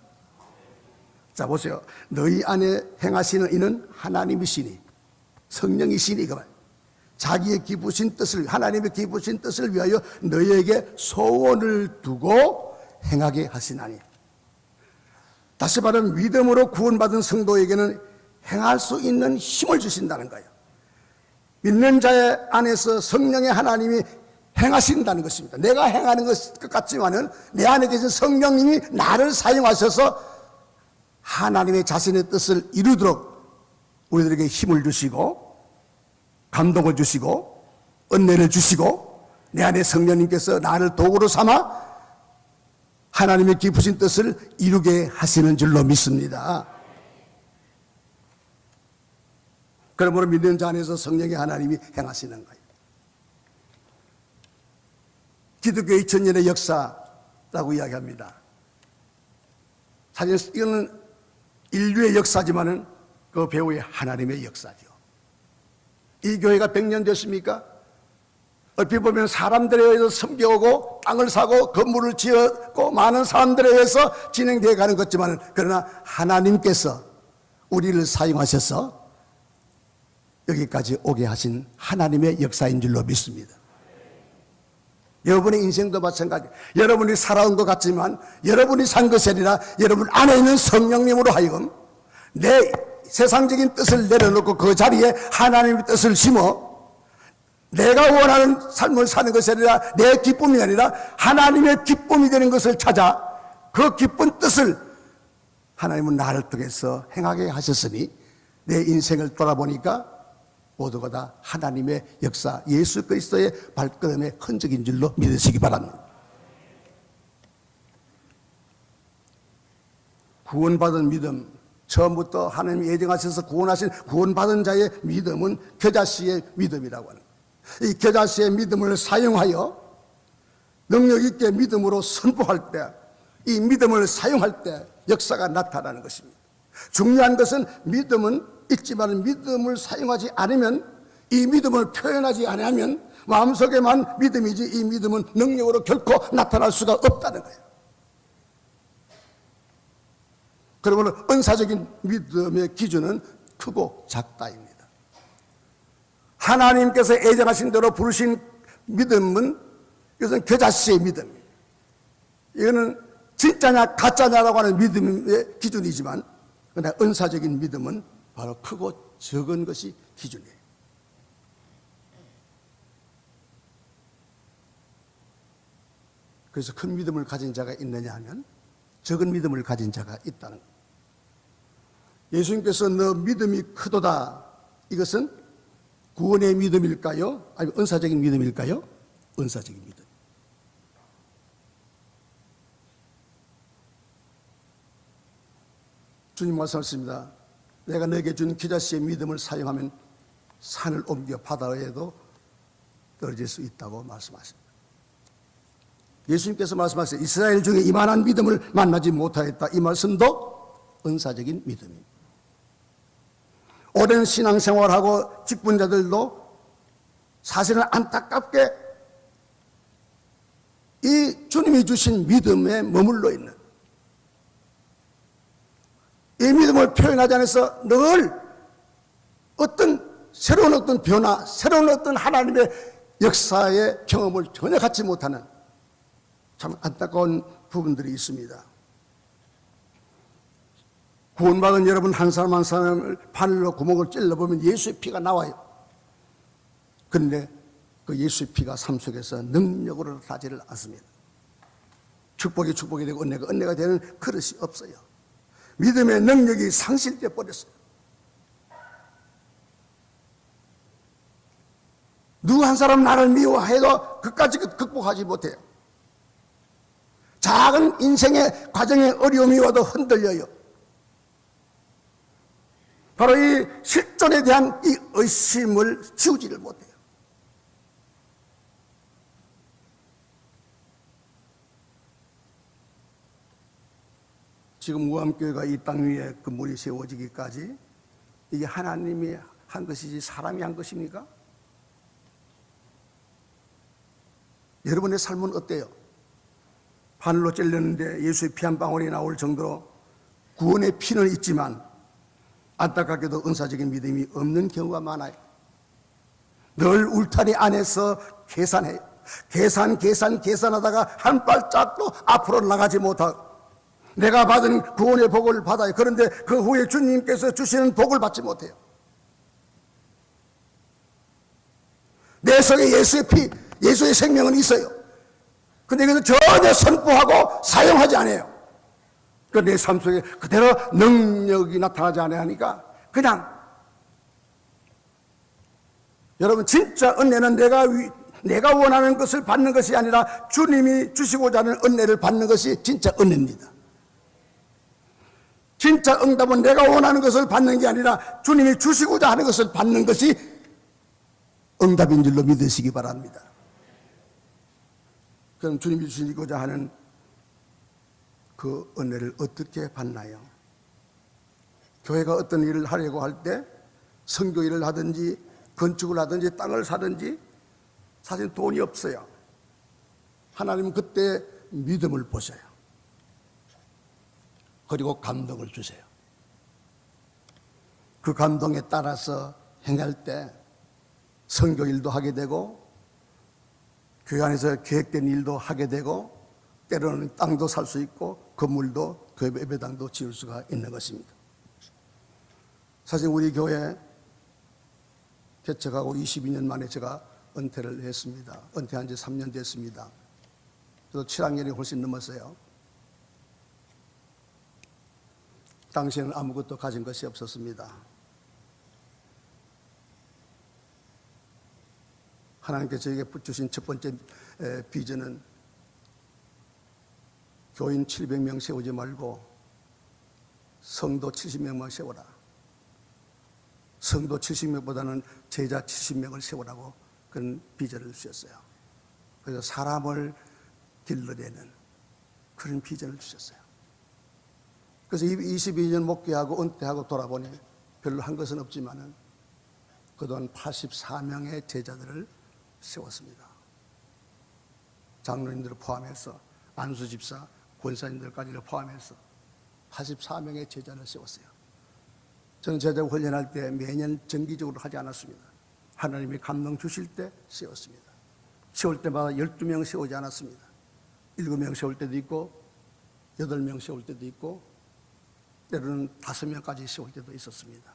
자 보세요. 너희 안에 행하시는 이는 하나님이시니 성령이시니 그 말. 자기의 기쁘신 뜻을 하나님의 기쁘신 뜻을 위하여 너희에게 소원을 두고 행하게 하시나니. 다시 말하면 믿음으로 구원받은 성도에게는 행할 수 있는 힘을 주신다는 거예요. 믿는 자의 안에서 성령의 하나님이 행하신다는 것입니다. 내가 행하는 것 같지만은 내 안에 계신 성령님이 나를 사용하셔서 하나님의 자신의 뜻을 이루도록 우리들에게 힘을 주시고 감동을 주시고 은혜를 주시고 내 안에 성령님께서 나를 도구로 삼아 하나님의 깊으신 뜻을 이루게 하시는 줄로 믿습니다. 그러므로 믿는 자 안에서 성령의 하나님이 행하시는 거예요. 기독교 2000년의 역사라고 이야기합니다. 사실 이거는 인류의 역사지만은 그 배후에 하나님의 역사죠. 이 교회가 100년 됐습니까? 얼핏 보면 사람들에 의해서 섬겨오고 땅을 사고 건물을 지었고 많은 사람들에 의해서 진행되어 가는 것지만 그러나 하나님께서 우리를 사용하셔서 여기까지 오게 하신 하나님의 역사인 줄로 믿습니다. 여러분의 인생도 마찬가지. 여러분이 살아온 것 같지만 여러분이 산 것이 아니라 여러분 안에 있는 성령님으로 하여금 내 세상적인 뜻을 내려놓고 그 자리에 하나님의 뜻을 심어 내가 원하는 삶을 사는 것이 아니라 내 기쁨이 아니라 하나님의 기쁨이 되는 것을 찾아 그 기쁜 뜻을 하나님은 나를 통해서 행하게 하셨으니 내 인생을 돌아보니까 모두가 다 하나님의 역사, 예수 그리스도의 발걸음의 흔적인 줄로 믿으시기 바랍니다. 구원받은 믿음, 처음부터 하나님이 예정하셔서 구원하신 구원받은 자의 믿음은 겨자씨의 믿음이라고 하는 거예요. 이 겨자씨의 믿음을 사용하여 능력 있게 믿음으로 선포할 때, 이 믿음을 사용할 때 역사가 나타나는 것입니다. 중요한 것은 믿음은 있지만 믿음을 사용하지 않으면, 이 믿음을 표현하지 않으면 마음속에만 믿음이지 이 믿음은 능력으로 결코 나타날 수가 없다는 거예요. 그러므로 은사적인 믿음의 기준은 크고 작다입니다. 하나님께서 예정하신 대로 부르신 믿음은 이것은 겨자씨의 믿음입니다. 이거는 진짜냐 가짜냐라고 하는 믿음의 기준이지만 그러나 은사적인 믿음은 바로 크고 적은 것이 기준이에요. 그래서 큰 믿음을 가진 자가 있느냐 하면 적은 믿음을 가진 자가 있다는 거예요. 예수님께서 너 믿음이 크도다, 이것은 구원의 믿음일까요? 아니면 은사적인 믿음일까요? 은사적인 믿음. 주님 말씀하셨습니다. 내가 너에게 준 겨자씨의 믿음을 사용하면 산을 옮겨 바다에도 떨어질 수 있다고 말씀하십니다. 예수님께서 말씀하셨어요. 이스라엘 중에 이만한 믿음을 만나지 못하였다. 이 말씀도 은사적인 믿음입니다. 오랜 신앙생활하고 직분자들도 사실은 안타깝게 이 주님이 주신 믿음에 머물러 있는, 이 믿음을 표현하지 않아서 늘 새로운 어떤 변화, 새로운 어떤 하나님의 역사의 경험을 전혀 갖지 못하는 참 안타까운 부분들이 있습니다. 구원받은 여러분 한 사람 한 사람을 바늘로 구멍을 찔러보면 예수의 피가 나와요. 그런데 그 예수의 피가 삶 속에서 능력으로 나타나지를 않습니다. 축복이 축복이 되고 은혜가 은혜가 되는 그릇이 없어요. 믿음의 능력이 상실돼 버렸어요. 누구 한 사람 나를 미워해도 그까지 극복하지 못해요. 작은 인생의 과정의 어려움이 와도 흔들려요. 바로 이 실존에 대한 이 의심을 지우지를 못해요. 지금 우암교회가 이 땅 위에 건물이 세워지기까지 이게 하나님이 한 것이지 사람이 한 것입니까? 여러분의 삶은 어때요? 바늘로 찔렸는데 예수의 피 한 방울이 나올 정도로 구원의 피는 있지만 안타깝게도 은사적인 믿음이 없는 경우가 많아요. 늘 울타리 안에서 계산해요. 계산하다가 한 발짝도 앞으로 나가지 못하고 내가 받은 구원의 복을 받아요. 그런데 그 후에 주님께서 주시는 복을 받지 못해요. 내 속에 예수의 피, 예수의 생명은 있어요. 근데 이것을 전혀 선포하고 사용하지 않아요. 그 내 삶 속에 그대로 능력이 나타나지 않으니까 그냥 여러분 진짜 은혜는 내가 원하는 것을 받는 것이 아니라 주님이 주시고자 하는 은혜를 받는 것이 진짜 은혜입니다. 진짜 응답은 내가 원하는 것을 받는 게 아니라 주님이 주시고자 하는 것을 받는 것이 응답인 줄로 믿으시기 바랍니다. 그럼 주님이 주시고자 하는 그 은혜를 어떻게 받나요? 교회가 어떤 일을 하려고 할 때 선교 일을 하든지 건축을 하든지 땅을 사든지 사실 돈이 없어요. 하나님은 그때 믿음을 보셔요. 그리고 감동을 주세요. 그 감동에 따라서 행할 때 선교 일도 하게 되고 교회 안에서 계획된 일도 하게 되고 때로는 땅도 살 수 있고 건물도 교회 예배당도 지을 수가 있는 것입니다. 사실 우리 교회 개척하고 22년 만에 제가 은퇴를 했습니다. 은퇴한 지 3년 됐습니다. 저도 7학년이 훨씬 넘었어요. 당시에는 아무것도 가진 것이 없었습니다. 하나님께서 저에게 주신 첫 번째 비전은 교인 700명 세우지 말고 성도 70명만 세워라. 성도 70명보다는 제자 70명을 세우라고 그런 비전을 주셨어요. 그래서 사람을 길러내는 그런 비전을 주셨어요. 그래서 22년 목회하고 은퇴하고 돌아보니 별로 한 것은 없지만은 그동안 84명의 제자들을 세웠습니다. 장로님들을 포함해서 안수집사, 권사님들까지를 포함해서 84명의 제자를 세웠어요. 저는 제자 훈련할 때 매년 정기적으로 하지 않았습니다. 하나님이 감동 주실 때 세웠습니다. 세울 때마다 12명 세우지 않았습니다. 7명 세울 때도 있고 8명 세울 때도 있고 때로는 5명까지 세울 때도 있었습니다.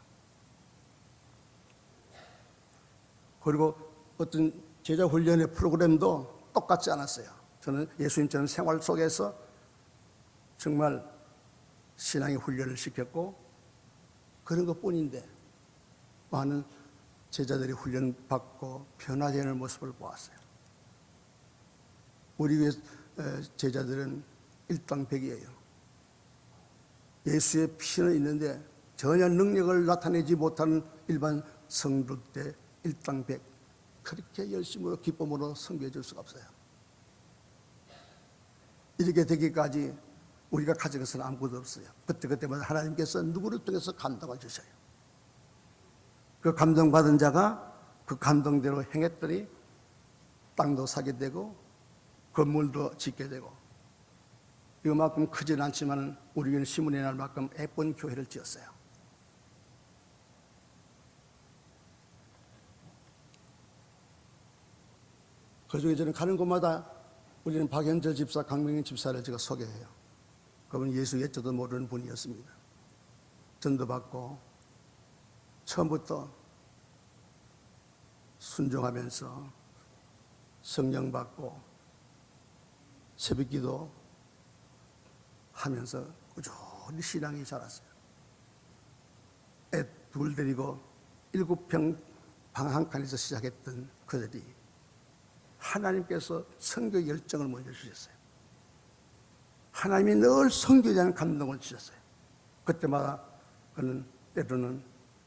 그리고 어떤 제자 훈련의 프로그램도 똑같지 않았어요. 저는 예수님처럼 생활 속에서 정말 신앙의 훈련을 시켰고 그런 것뿐인데 많은 제자들이 훈련받고 변화되는 모습을 보았어요. 우리 교회 제자들은 일당백이에요. 예수의 피는 있는데 전혀 능력을 나타내지 못하는 일반 성도 때 일당백 그렇게 열심으로 기쁨으로 섬겨해 줄 수가 없어요. 이렇게 되기까지 우리가 가진 것은 아무것도 없어요. 그때마다 하나님께서 누구를 통해서 감동을 주셔요. 그 감동받은 자가 그 감동대로 행했더니 땅도 사게 되고 건물도 짓게 되고 이만큼 크지는 않지만 우리 교회는 시문에 날 만큼 예쁜 교회를 지었어요. 그중에 저는 가는 곳마다 우리는 박현철 집사, 강명인 집사를 제가 소개해요. 그분은 예수 예자도 모르는 분이었습니다. 전도 받고 처음부터 순종하면서 성령 받고 새벽기도 하면서 꾸준히 신앙이 자랐어요. 애 둘 데리고 7평 방 한 칸에서 시작했던 그들이 하나님께서 선교 열정을 먼저 주셨어요. 하나님이 늘 선교에 대한 감동을 주셨어요. 그때마다 그는 때로는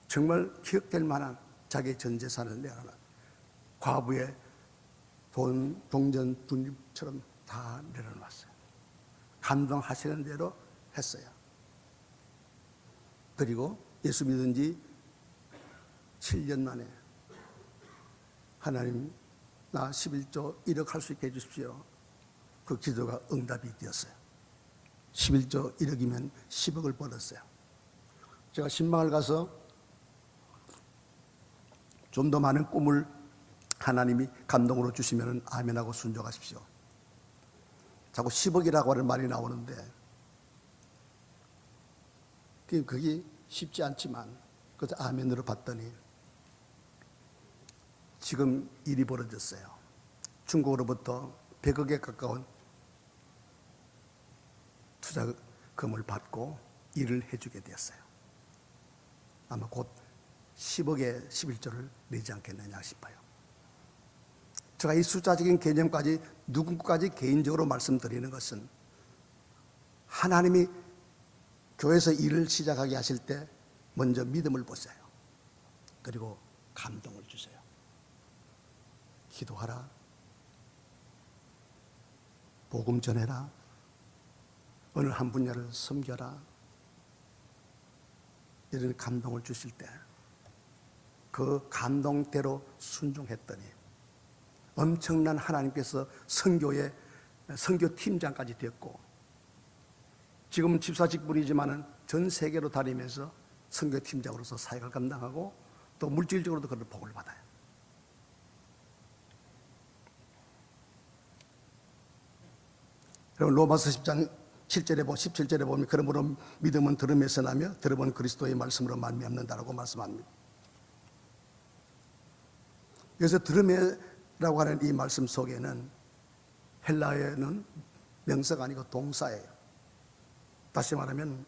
정말 기억될 만한 자기의 전 재산을 내어놔 과부의 돈, 동전, 둔입처럼 다 내려놨어요. 감동하시는 대로 했어요. 그리고 예수 믿은 지 7년 만에 하나님 나 11조 1억 할 수 있게 해주십시오. 그 기도가 응답이 되었어요. 11조 1억이면 10억을 벌었어요. 제가 신방을 가서 좀 더 많은 꿈을 하나님이 감동으로 주시면 아멘하고 순종하십시오. 자꾸 10억이라고 하는 말이 나오는데 그게 쉽지 않지만 그래서 아멘으로 봤더니 지금 일이 벌어졌어요. 중국으로부터 100억에 가까운 투자금을 받고 일을 해주게 되었어요. 아마 곧 10억에 11조를 내지 않겠느냐 싶어요. 제가 이 숫자적인 개념까지 누군가까지 개인적으로 말씀드리는 것은 하나님이 교회에서 일을 시작하게 하실 때 먼저 믿음을 보세요. 그리고 감동을 주세요. 기도하라, 복음 전해라, 어느 한 분야를 섬겨라, 이런 감동을 주실 때 그 감동대로 순종했더니 엄청난 하나님께서 선교팀장까지 되었고, 지금 집사 직분이지만은 전 세계로 다니면서 선교팀장으로서 사역을 감당하고 또 물질적으로도 그런 복을 받아요. 여러분, 로마서 10장 17절에 보면 그러므로 믿음은 들음에서 나며 들음은 그리스도의 말씀으로 말미암는다라고 말씀합니다. 그래서 들음이라고 하는 이 말씀 속에는 헬라어에는 명사가 아니고 동사예요. 다시 말하면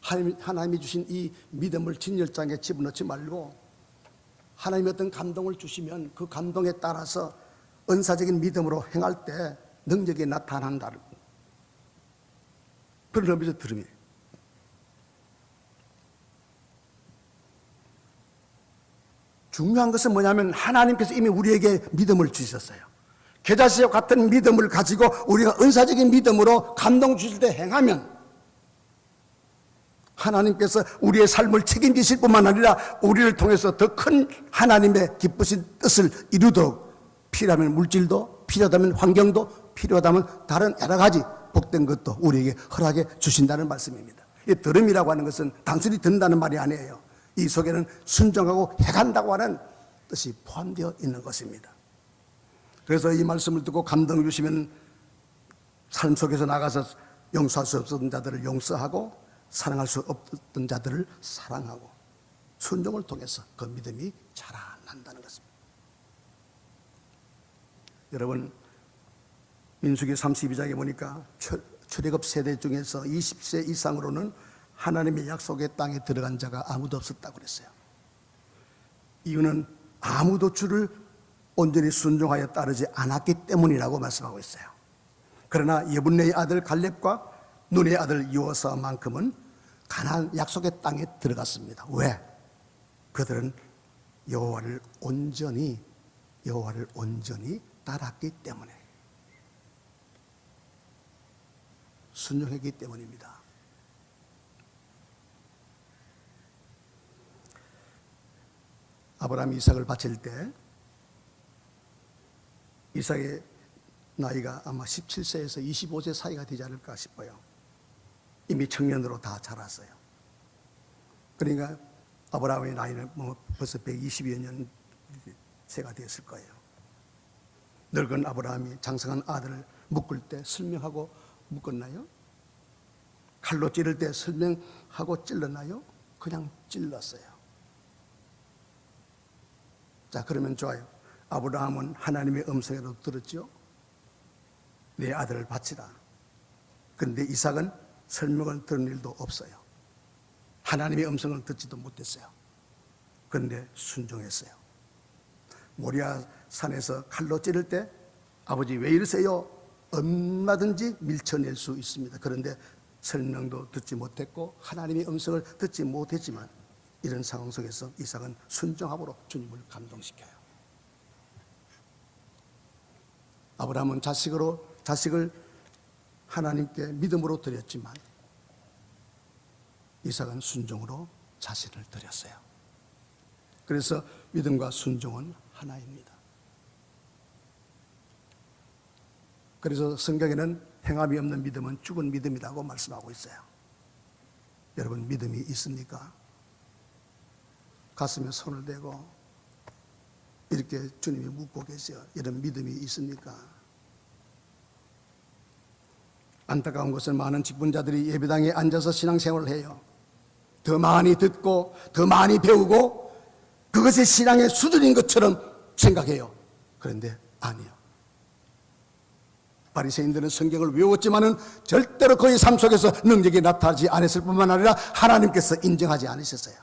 하나님이 주신 이 믿음을 진열장에 집어넣지 말고 하나님이 어떤 감동을 주시면 그 감동에 따라서 은사적인 믿음으로 행할 때 능력이 나타난다는 그런 의미에서 들음이에요. 중요한 것은 뭐냐면 하나님께서 이미 우리에게 믿음을 주셨어요. 겨자씨와 같은 믿음을 가지고 우리가 은사적인 믿음으로 감동 주실 때 행하면 하나님께서 우리의 삶을 책임지실 뿐만 아니라 우리를 통해서 더 큰 하나님의 기쁘신 뜻을 이루도록 필요하면 물질도, 필요하다면 환경도, 필요하다면 다른 여러 가지 복된 것도 우리에게 허락해 주신다는 말씀입니다. 이 들음이라고 하는 것은 단순히 듣는다는 말이 아니에요. 이 속에는 순종하고 해간다고 하는 뜻이 포함되어 있는 것입니다. 그래서 이 말씀을 듣고 감동 주시면 삶 속에서 나가서 용서할 수 없었던 자들을 용서하고 사랑할 수 없던 자들을 사랑하고 순종을 통해서 그 믿음이 자라난다는 것입니다. 여러분, 민수기 32장에 보니까 출애굽 세대 중에서 20세 이상으로는 하나님의 약속의 땅에 들어간 자가 아무도 없었다고 그랬어요. 이유는 아무도 주를 온전히 순종하여 따르지 않았기 때문이라고 말씀하고 있어요. 그러나 예분네의 아들 갈렙과 눈의 아들 여호수아만큼은 가나안 약속의 땅에 들어갔습니다. 왜? 그들은 여호와를 온전히 따랐기 때문에, 순종했기 때문입니다. 아브라함이 이삭을 바칠 때 이삭의 나이가 아마 17세에서 25세 사이가 되지 않을까 싶어요. 이미 청년으로 다 자랐어요. 그러니까 아브라함의 나이는 벌써 120여 년 세가 되었을 거예요. 늙은 아브라함이 장성한 아들을 묶을 때 설명하고 묶었나요? 칼로 찌를 때 설명하고 찔렀나요? 그냥 찔렀어요. 자, 그러면 좋아요. 아브라함은 하나님의 음성으로 들었죠. 내 아들을 바치라. 그런데 이삭은 설명을 들은 일도 없어요. 하나님의 음성을 듣지도 못했어요. 그런데 순종했어요. 모리아 산에서 칼로 찌를 때 아버지 왜 이러세요? 얼마든지 밀쳐낼 수 있습니다. 그런데 설명도 듣지 못했고 하나님의 음성을 듣지 못했지만 이런 상황 속에서 이삭은 순종함으로 주님을 감동시켜요. 아브라함은 자식을 하나님께 믿음으로 드렸지만 이삭은 순종으로 자신을 드렸어요. 그래서 믿음과 순종은 하나입니다. 그래서 성경에는 행함이 없는 믿음은 죽은 믿음이라고 말씀하고 있어요. 여러분, 믿음이 있습니까? 가슴에 손을 대고 이렇게 주님이 묻고 계세요. 이런 믿음이 있습니까? 안타까운 것은 많은 직분자들이 예배당에 앉아서 신앙생활을 해요. 더 많이 듣고 더 많이 배우고 그것이 신앙의 수준인 것처럼 생각해요. 그런데 아니요. 바리새인들은 성경을 외웠지만은 절대로 그의 삶 속에서 능력이 나타나지 않았을 뿐만 아니라 하나님께서 인정하지 않으셨어요.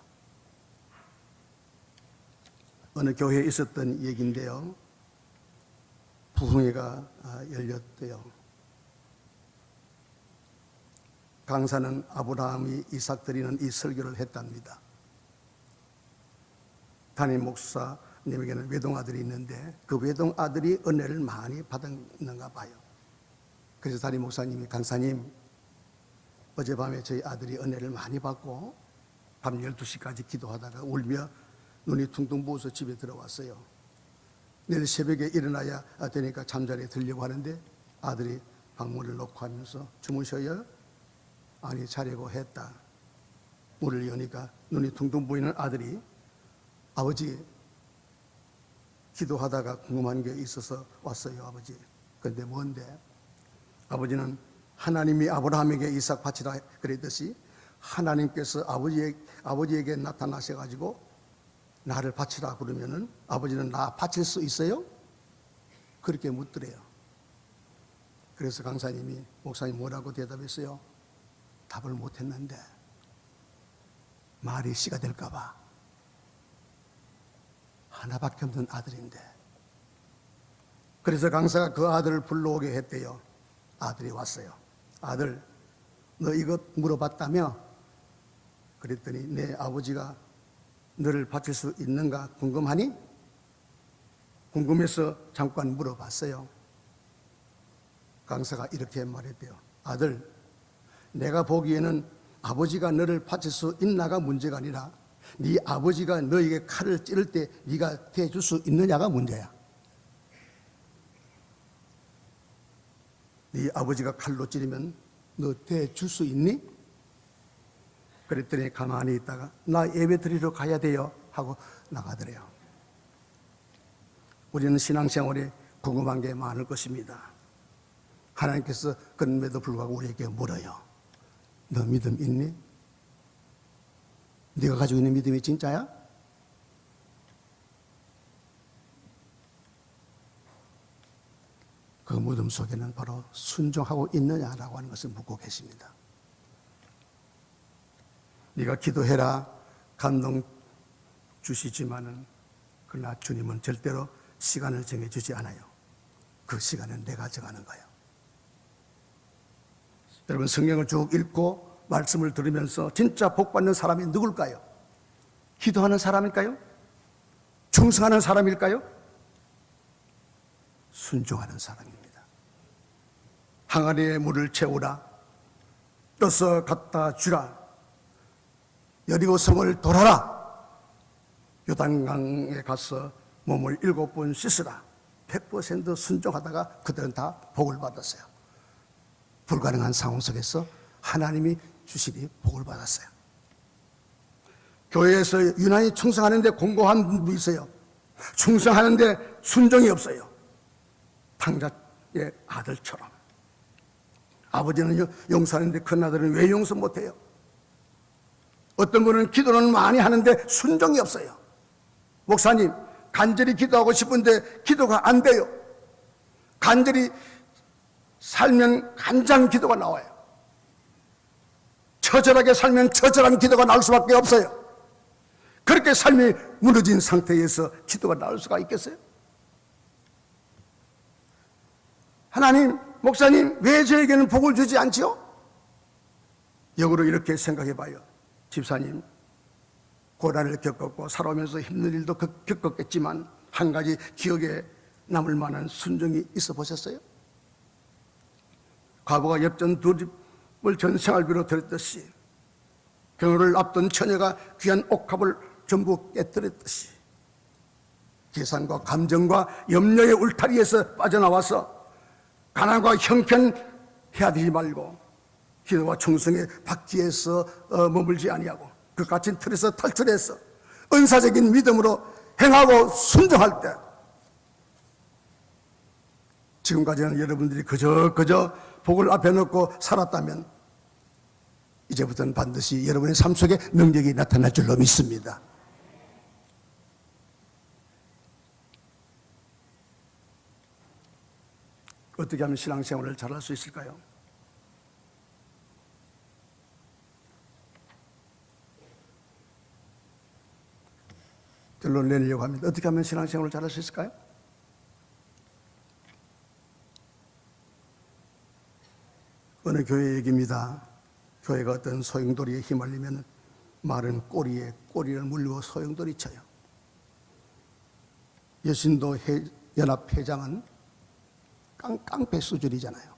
어느 교회에 있었던 얘기인데요. 부흥회가 열렸대요. 강사는 아브라함이 이삭 드리는 이 설교를 했답니다. 담임 목사님에게는 외동아들이 있는데 그 외동아들이 은혜를 많이 받았는가 봐요. 그래서 담임 목사님이 강사님, 어젯밤에 저희 아들이 은혜를 많이 받고 밤 12시까지 기도하다가 울며 눈이 퉁퉁 부어서 집에 들어왔어요. 내일 새벽에 일어나야 되니까 잠자리에 들려고 하는데 아들이 방문을 놓고 하면서 주무셔요? 아니, 자려고 했다. 문을 여니까 눈이 퉁퉁 부이는 아들이 아버지, 기도하다가 궁금한 게 있어서 왔어요, 아버지. 근데 뭔데? 아버지는 하나님이 아브라함에게 이삭 바치라 그랬듯이 하나님께서 아버지에게 나타나셔가지고 나를 바치라 그러면은 아버지는 나 바칠 수 있어요? 그렇게 묻더래요. 그래서 강사님이, 목사님 뭐라고 대답했어요? 답을 못했는데 말이 씨가 될까봐. 하나밖에 없는 아들인데. 그래서 강사가 그 아들을 불러오게 했대요. 아들이 왔어요. 아들, 너 이것 물어봤다며? 그랬더니 내 아버지가 너를 바칠 수 있는가 궁금하니? 궁금해서 잠깐 물어봤어요. 강사가 이렇게 말했대요. 아들, 내가 보기에는 아버지가 너를 바칠 수 있나가 문제가 아니라 네 아버지가 너에게 칼을 찌를 때 네가 대줄 수 있느냐가 문제야. 네 아버지가 칼로 찌르면 너 대줄 수 있니? 그랬더니 가만히 있다가 나 예배 드리러 가야 돼요 하고 나가더래요. 우리는 신앙생활에 궁금한 게 많을 것입니다. 하나님께서 그럼에도 불구하고 우리에게 물어요. 너 믿음 있니? 네가 가지고 있는 믿음이 진짜야? 그 믿음 속에는 바로 순종하고 있느냐라고 하는 것을 묻고 계십니다. 네가 기도해라 감동 주시지만은 그러나 주님은 절대로 시간을 정해주지 않아요. 그 시간은 내가 정하는 거예요. 여러분, 성경을 쭉 읽고 말씀을 들으면서 진짜 복받는 사람이 누굴까요? 기도하는 사람일까요? 충성하는 사람일까요? 순종하는 사람입니다. 항아리에 물을 채우라, 떠서 갖다 주라, 여리고 성을 돌아라, 요단강에 가서 몸을 7번 씻으라. 100% 순종하다가 그들은 다 복을 받았어요. 불가능한 상황 속에서 하나님이 주시니 복을 받았어요. 교회에서 유난히 충성하는데 공고한 분도 있어요. 충성하는데 순종이 없어요. 탕자의 아들처럼. 아버지는 용서하는데 큰 아들은 왜 용서 못해요? 어떤 분은 기도는 많이 하는데 순종이 없어요. 목사님, 간절히 기도하고 싶은데 기도가 안 돼요. 간절히 살면 간장 기도가 나와요. 처절하게 살면 처절한 기도가 나올 수밖에 없어요. 그렇게 삶이 무너진 상태에서 기도가 나올 수가 있겠어요? 하나님, 목사님, 왜 저에게는 복을 주지 않지요? 역으로 이렇게 생각해 봐요. 집사님, 고난을 겪었고 살아오면서 힘든 일도 겪었겠지만 한 가지 기억에 남을 만한 순종이 있어 보셨어요? 과부가 엽전 2집을 전생활비로 드렸듯이, 결혼을 앞둔 처녀가 귀한 옥합을 전부 깨뜨렸듯이, 계산과 감정과 염려의 울타리에서 빠져나와서 가난과 형편해야 되지 말고 기도와 충성의 바퀴에서 머물지 아니하고 그 갇힌 틀에서 탈출해서 은사적인 믿음으로 행하고 순종할 때, 지금까지는 여러분들이 그저 복을 앞에 놓고 살았다면 이제부터는 반드시 여러분의 삶 속에 능력이 나타날 줄로 믿습니다. 어떻게 하면 신앙생활을 잘할 수 있을까요? 결론을 내려고 합니다. 어떻게 하면 신앙생활을 잘할 수 있을까요? 어느 교회 얘기입니다. 교회가 어떤 소용돌이에 휘말리면 말은 꼬리에 꼬리를 물고 소용돌이 쳐요. 여신도 연합회장은 깡패 수준이잖아요.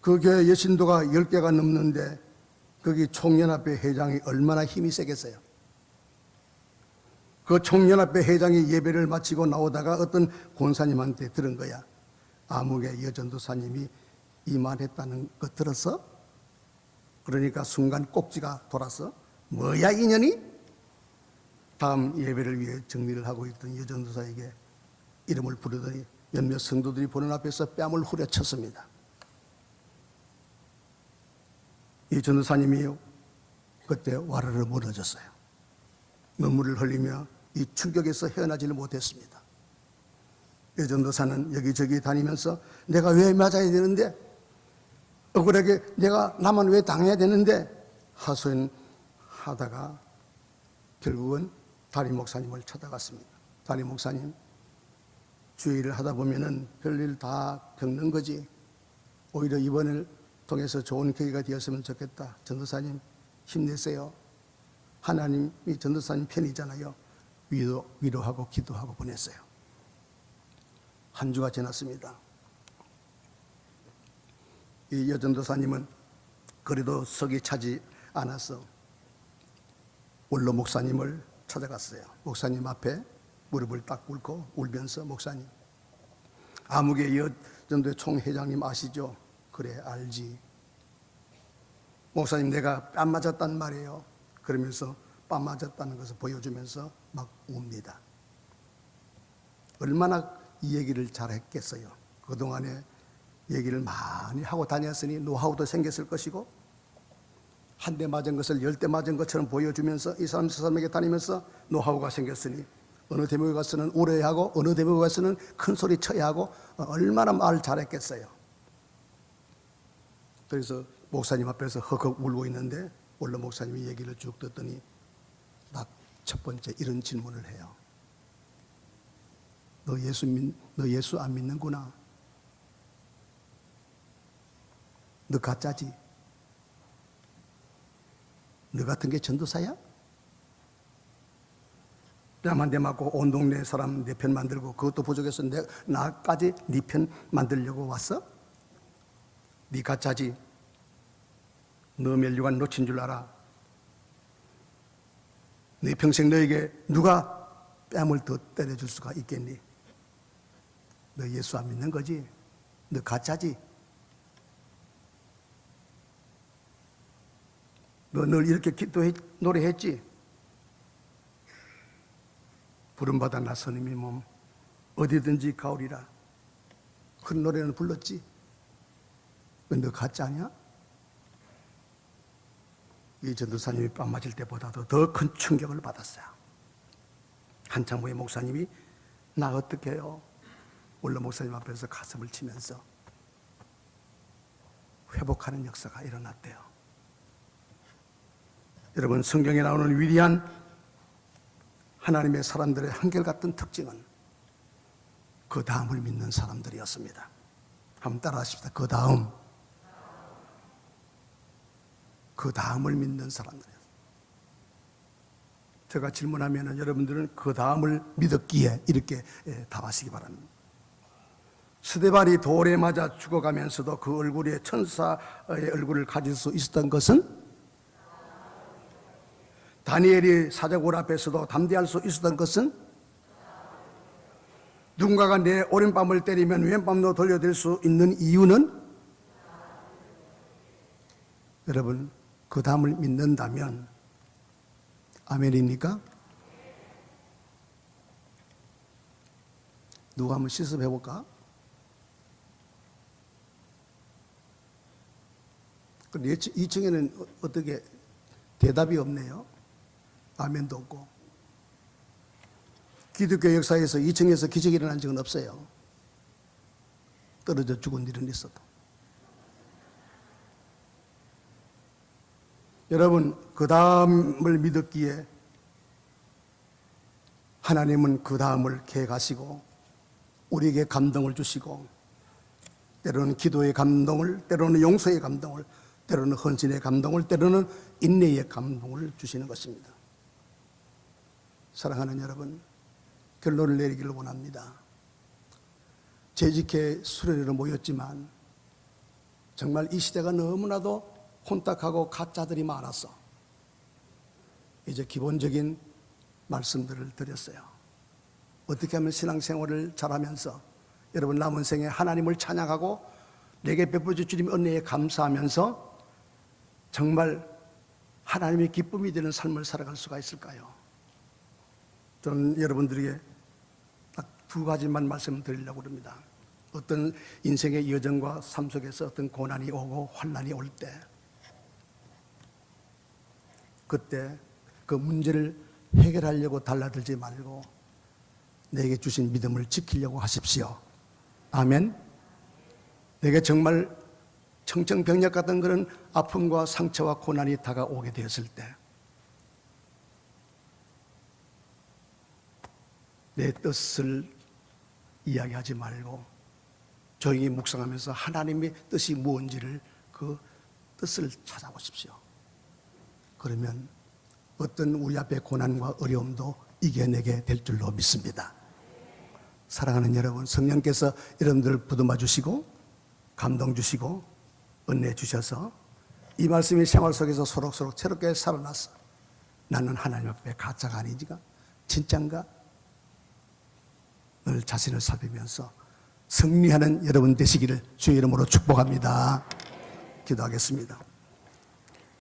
그 교회 여신도가 10개가 넘는데 거기 총연합회 회장이 얼마나 힘이 세겠어요. 그 총연합회 회장이 예배를 마치고 나오다가 어떤 권사님한테 들은 거야. 아무개 여전도사님이 이만했다는 거 들었어? 그러니까 순간 꼭지가 돌아서 뭐야 인연이? 다음 예배를 위해 정리를 하고 있던 여전도사에게 이름을 부르더니 몇몇 성도들이 보는 앞에서 뺨을 후려쳤습니다. 이 전도사님이 그때 와르르 무너졌어요. 눈물을 흘리며 이 충격에서 헤어나지를 못했습니다. 이 전도사는 여기저기 다니면서 내가 왜 맞아야 되는데, 억울하게 내가 나만 왜 당해야 되는데 하소연하다가 결국은 담임 목사님을 찾아갔습니다. 담임 목사님, 주의를 하다 보면은 별일 다 겪는 거지. 오히려 이번을 통해서 좋은 계기가 되었으면 좋겠다. 전도사님 힘내세요. 하나님이 전도사님 편이잖아요. 위로하고 기도하고 보냈어요. 한 주가 지났습니다. 이 여전도사님은 그래도 석이 차지 않아서 원로 목사님을 찾아갔어요. 목사님 앞에 무릎을 딱 꿇고 울면서 목사님, 아무개 여전도의 총회장님 아시죠? 그래 알지. 목사님 내가 뺨 맞았단 말이에요. 그러면서 뺨 맞았다는 것을 보여주면서 막 웁니다. 얼마나 이 얘기를 잘했겠어요. 그동안에 얘기를 많이 하고 다녔으니 노하우도 생겼을 것이고, 한 대 맞은 것을 10대 맞은 것처럼 보여주면서 이 사람 저 사람에게 다니면서 노하우가 생겼으니 어느 대목에 가서는 울어야 하고 어느 대목에 가서는 큰 소리 쳐야 하고 얼마나 말 잘했겠어요. 그래서 목사님 앞에서 헉헉 울고 있는데 원로 목사님이 얘기를 쭉 듣더니 딱 첫 번째 이런 질문을 해요. 너 예수 안 믿는구나. 너 가짜지. 너 같은 게 전도사야? 뺨 한 대 맞고 온 동네 사람 내 편 만들고 그것도 부족해서 나까지 네 편 만들려고 왔어? 네 가짜지. 너 멸류관 놓친 줄 알아. 네 평생 너에게 누가 뺨을 더 때려줄 수가 있겠니? 너 예수 안 믿는 거지? 너 가짜지? 너 늘 이렇게 노래했지? 부름받아 나서님이 몸 어디든지 가오리라. 그 노래는 불렀지? 너 가짜 아니야? 이 전도사님이 뺨 맞을 때보다도 더 큰 충격을 받았어요. 한참 후에 목사님이 나 어떻게 해요? 원로 목사님 앞에서 가슴을 치면서 회복하는 역사가 일어났대요. 여러분, 성경에 나오는 위대한 하나님의 사람들의 한결같은 특징은 그 다음을 믿는 사람들이었습니다. 한번 따라하십시다. 그 다음을 믿는 사람들이었습니다. 제가 질문하면 여러분들은 그 다음을 믿었기에 이렇게 답하시기 바랍니다. 스데반이 돌에 맞아 죽어가면서도 그 얼굴에 천사의 얼굴을 가질 수 있었던 것은, 다니엘이 사자굴 앞에서도 담대할 수 있었던 것은, 누군가가 내 오른밤을 때리면 왼밤도 돌려댈 수 있는 이유는, 여러분 그 다음을 믿는다면 아멘입니까? 누가 한번 실습해 볼까? 근데 2층에는 어떻게 대답이 없네요. 아멘도 없고. 기독교 역사에서 2층에서 기적이 일어난 적은 없어요. 떨어져 죽은 일은 있어도. 여러분, 그 다음을 믿었기에 하나님은 그 다음을 계획하시고 우리에게 감동을 주시고, 때로는 기도의 감동을, 때로는 용서의 감동을, 때로는 헌신의 감동을, 때로는 인내의 감동을 주시는 것입니다. 사랑하는 여러분, 결론을 내리기를 원합니다. 재직회 수련회로 모였지만 정말 이 시대가 너무나도 혼탁하고 가짜들이 많아서 이제 기본적인 말씀들을 드렸어요. 어떻게 하면 신앙생활을 잘하면서 여러분 남은 생에 하나님을 찬양하고 내게 베풀어 주신 주님의 은혜에 감사하면서 정말 하나님의 기쁨이 되는 삶을 살아갈 수가 있을까요? 저는 여러분들에게 딱 두 가지만 말씀드리려고 합니다. 어떤 인생의 여정과 삶 속에서 어떤 고난이 오고 환난이 올 때, 그때 그 문제를 해결하려고 달라들지 말고 내게 주신 믿음을 지키려고 하십시오. 아멘. 내게 정말 청천벽력 같은 그런 아픔과 상처와 고난이 다가오게 되었을 때 내 뜻을 이야기하지 말고 조용히 묵상하면서 하나님의 뜻이 무엇인지를 그 뜻을 찾아보십시오. 그러면 어떤 우리 앞의 고난과 어려움도 이겨내게 될 줄로 믿습니다. 사랑하는 여러분, 성령께서 여러분들을 부담아 주시고 감동 주시고 은혜 주셔서 이 말씀이 생활 속에서 소록소록 새롭게 살아나서 나는 하나님 앞에 가짜가 아니지가 진짠가 늘 자신을 살피면서 승리하는 여러분 되시기를 주의 이름으로 축복합니다. 기도하겠습니다.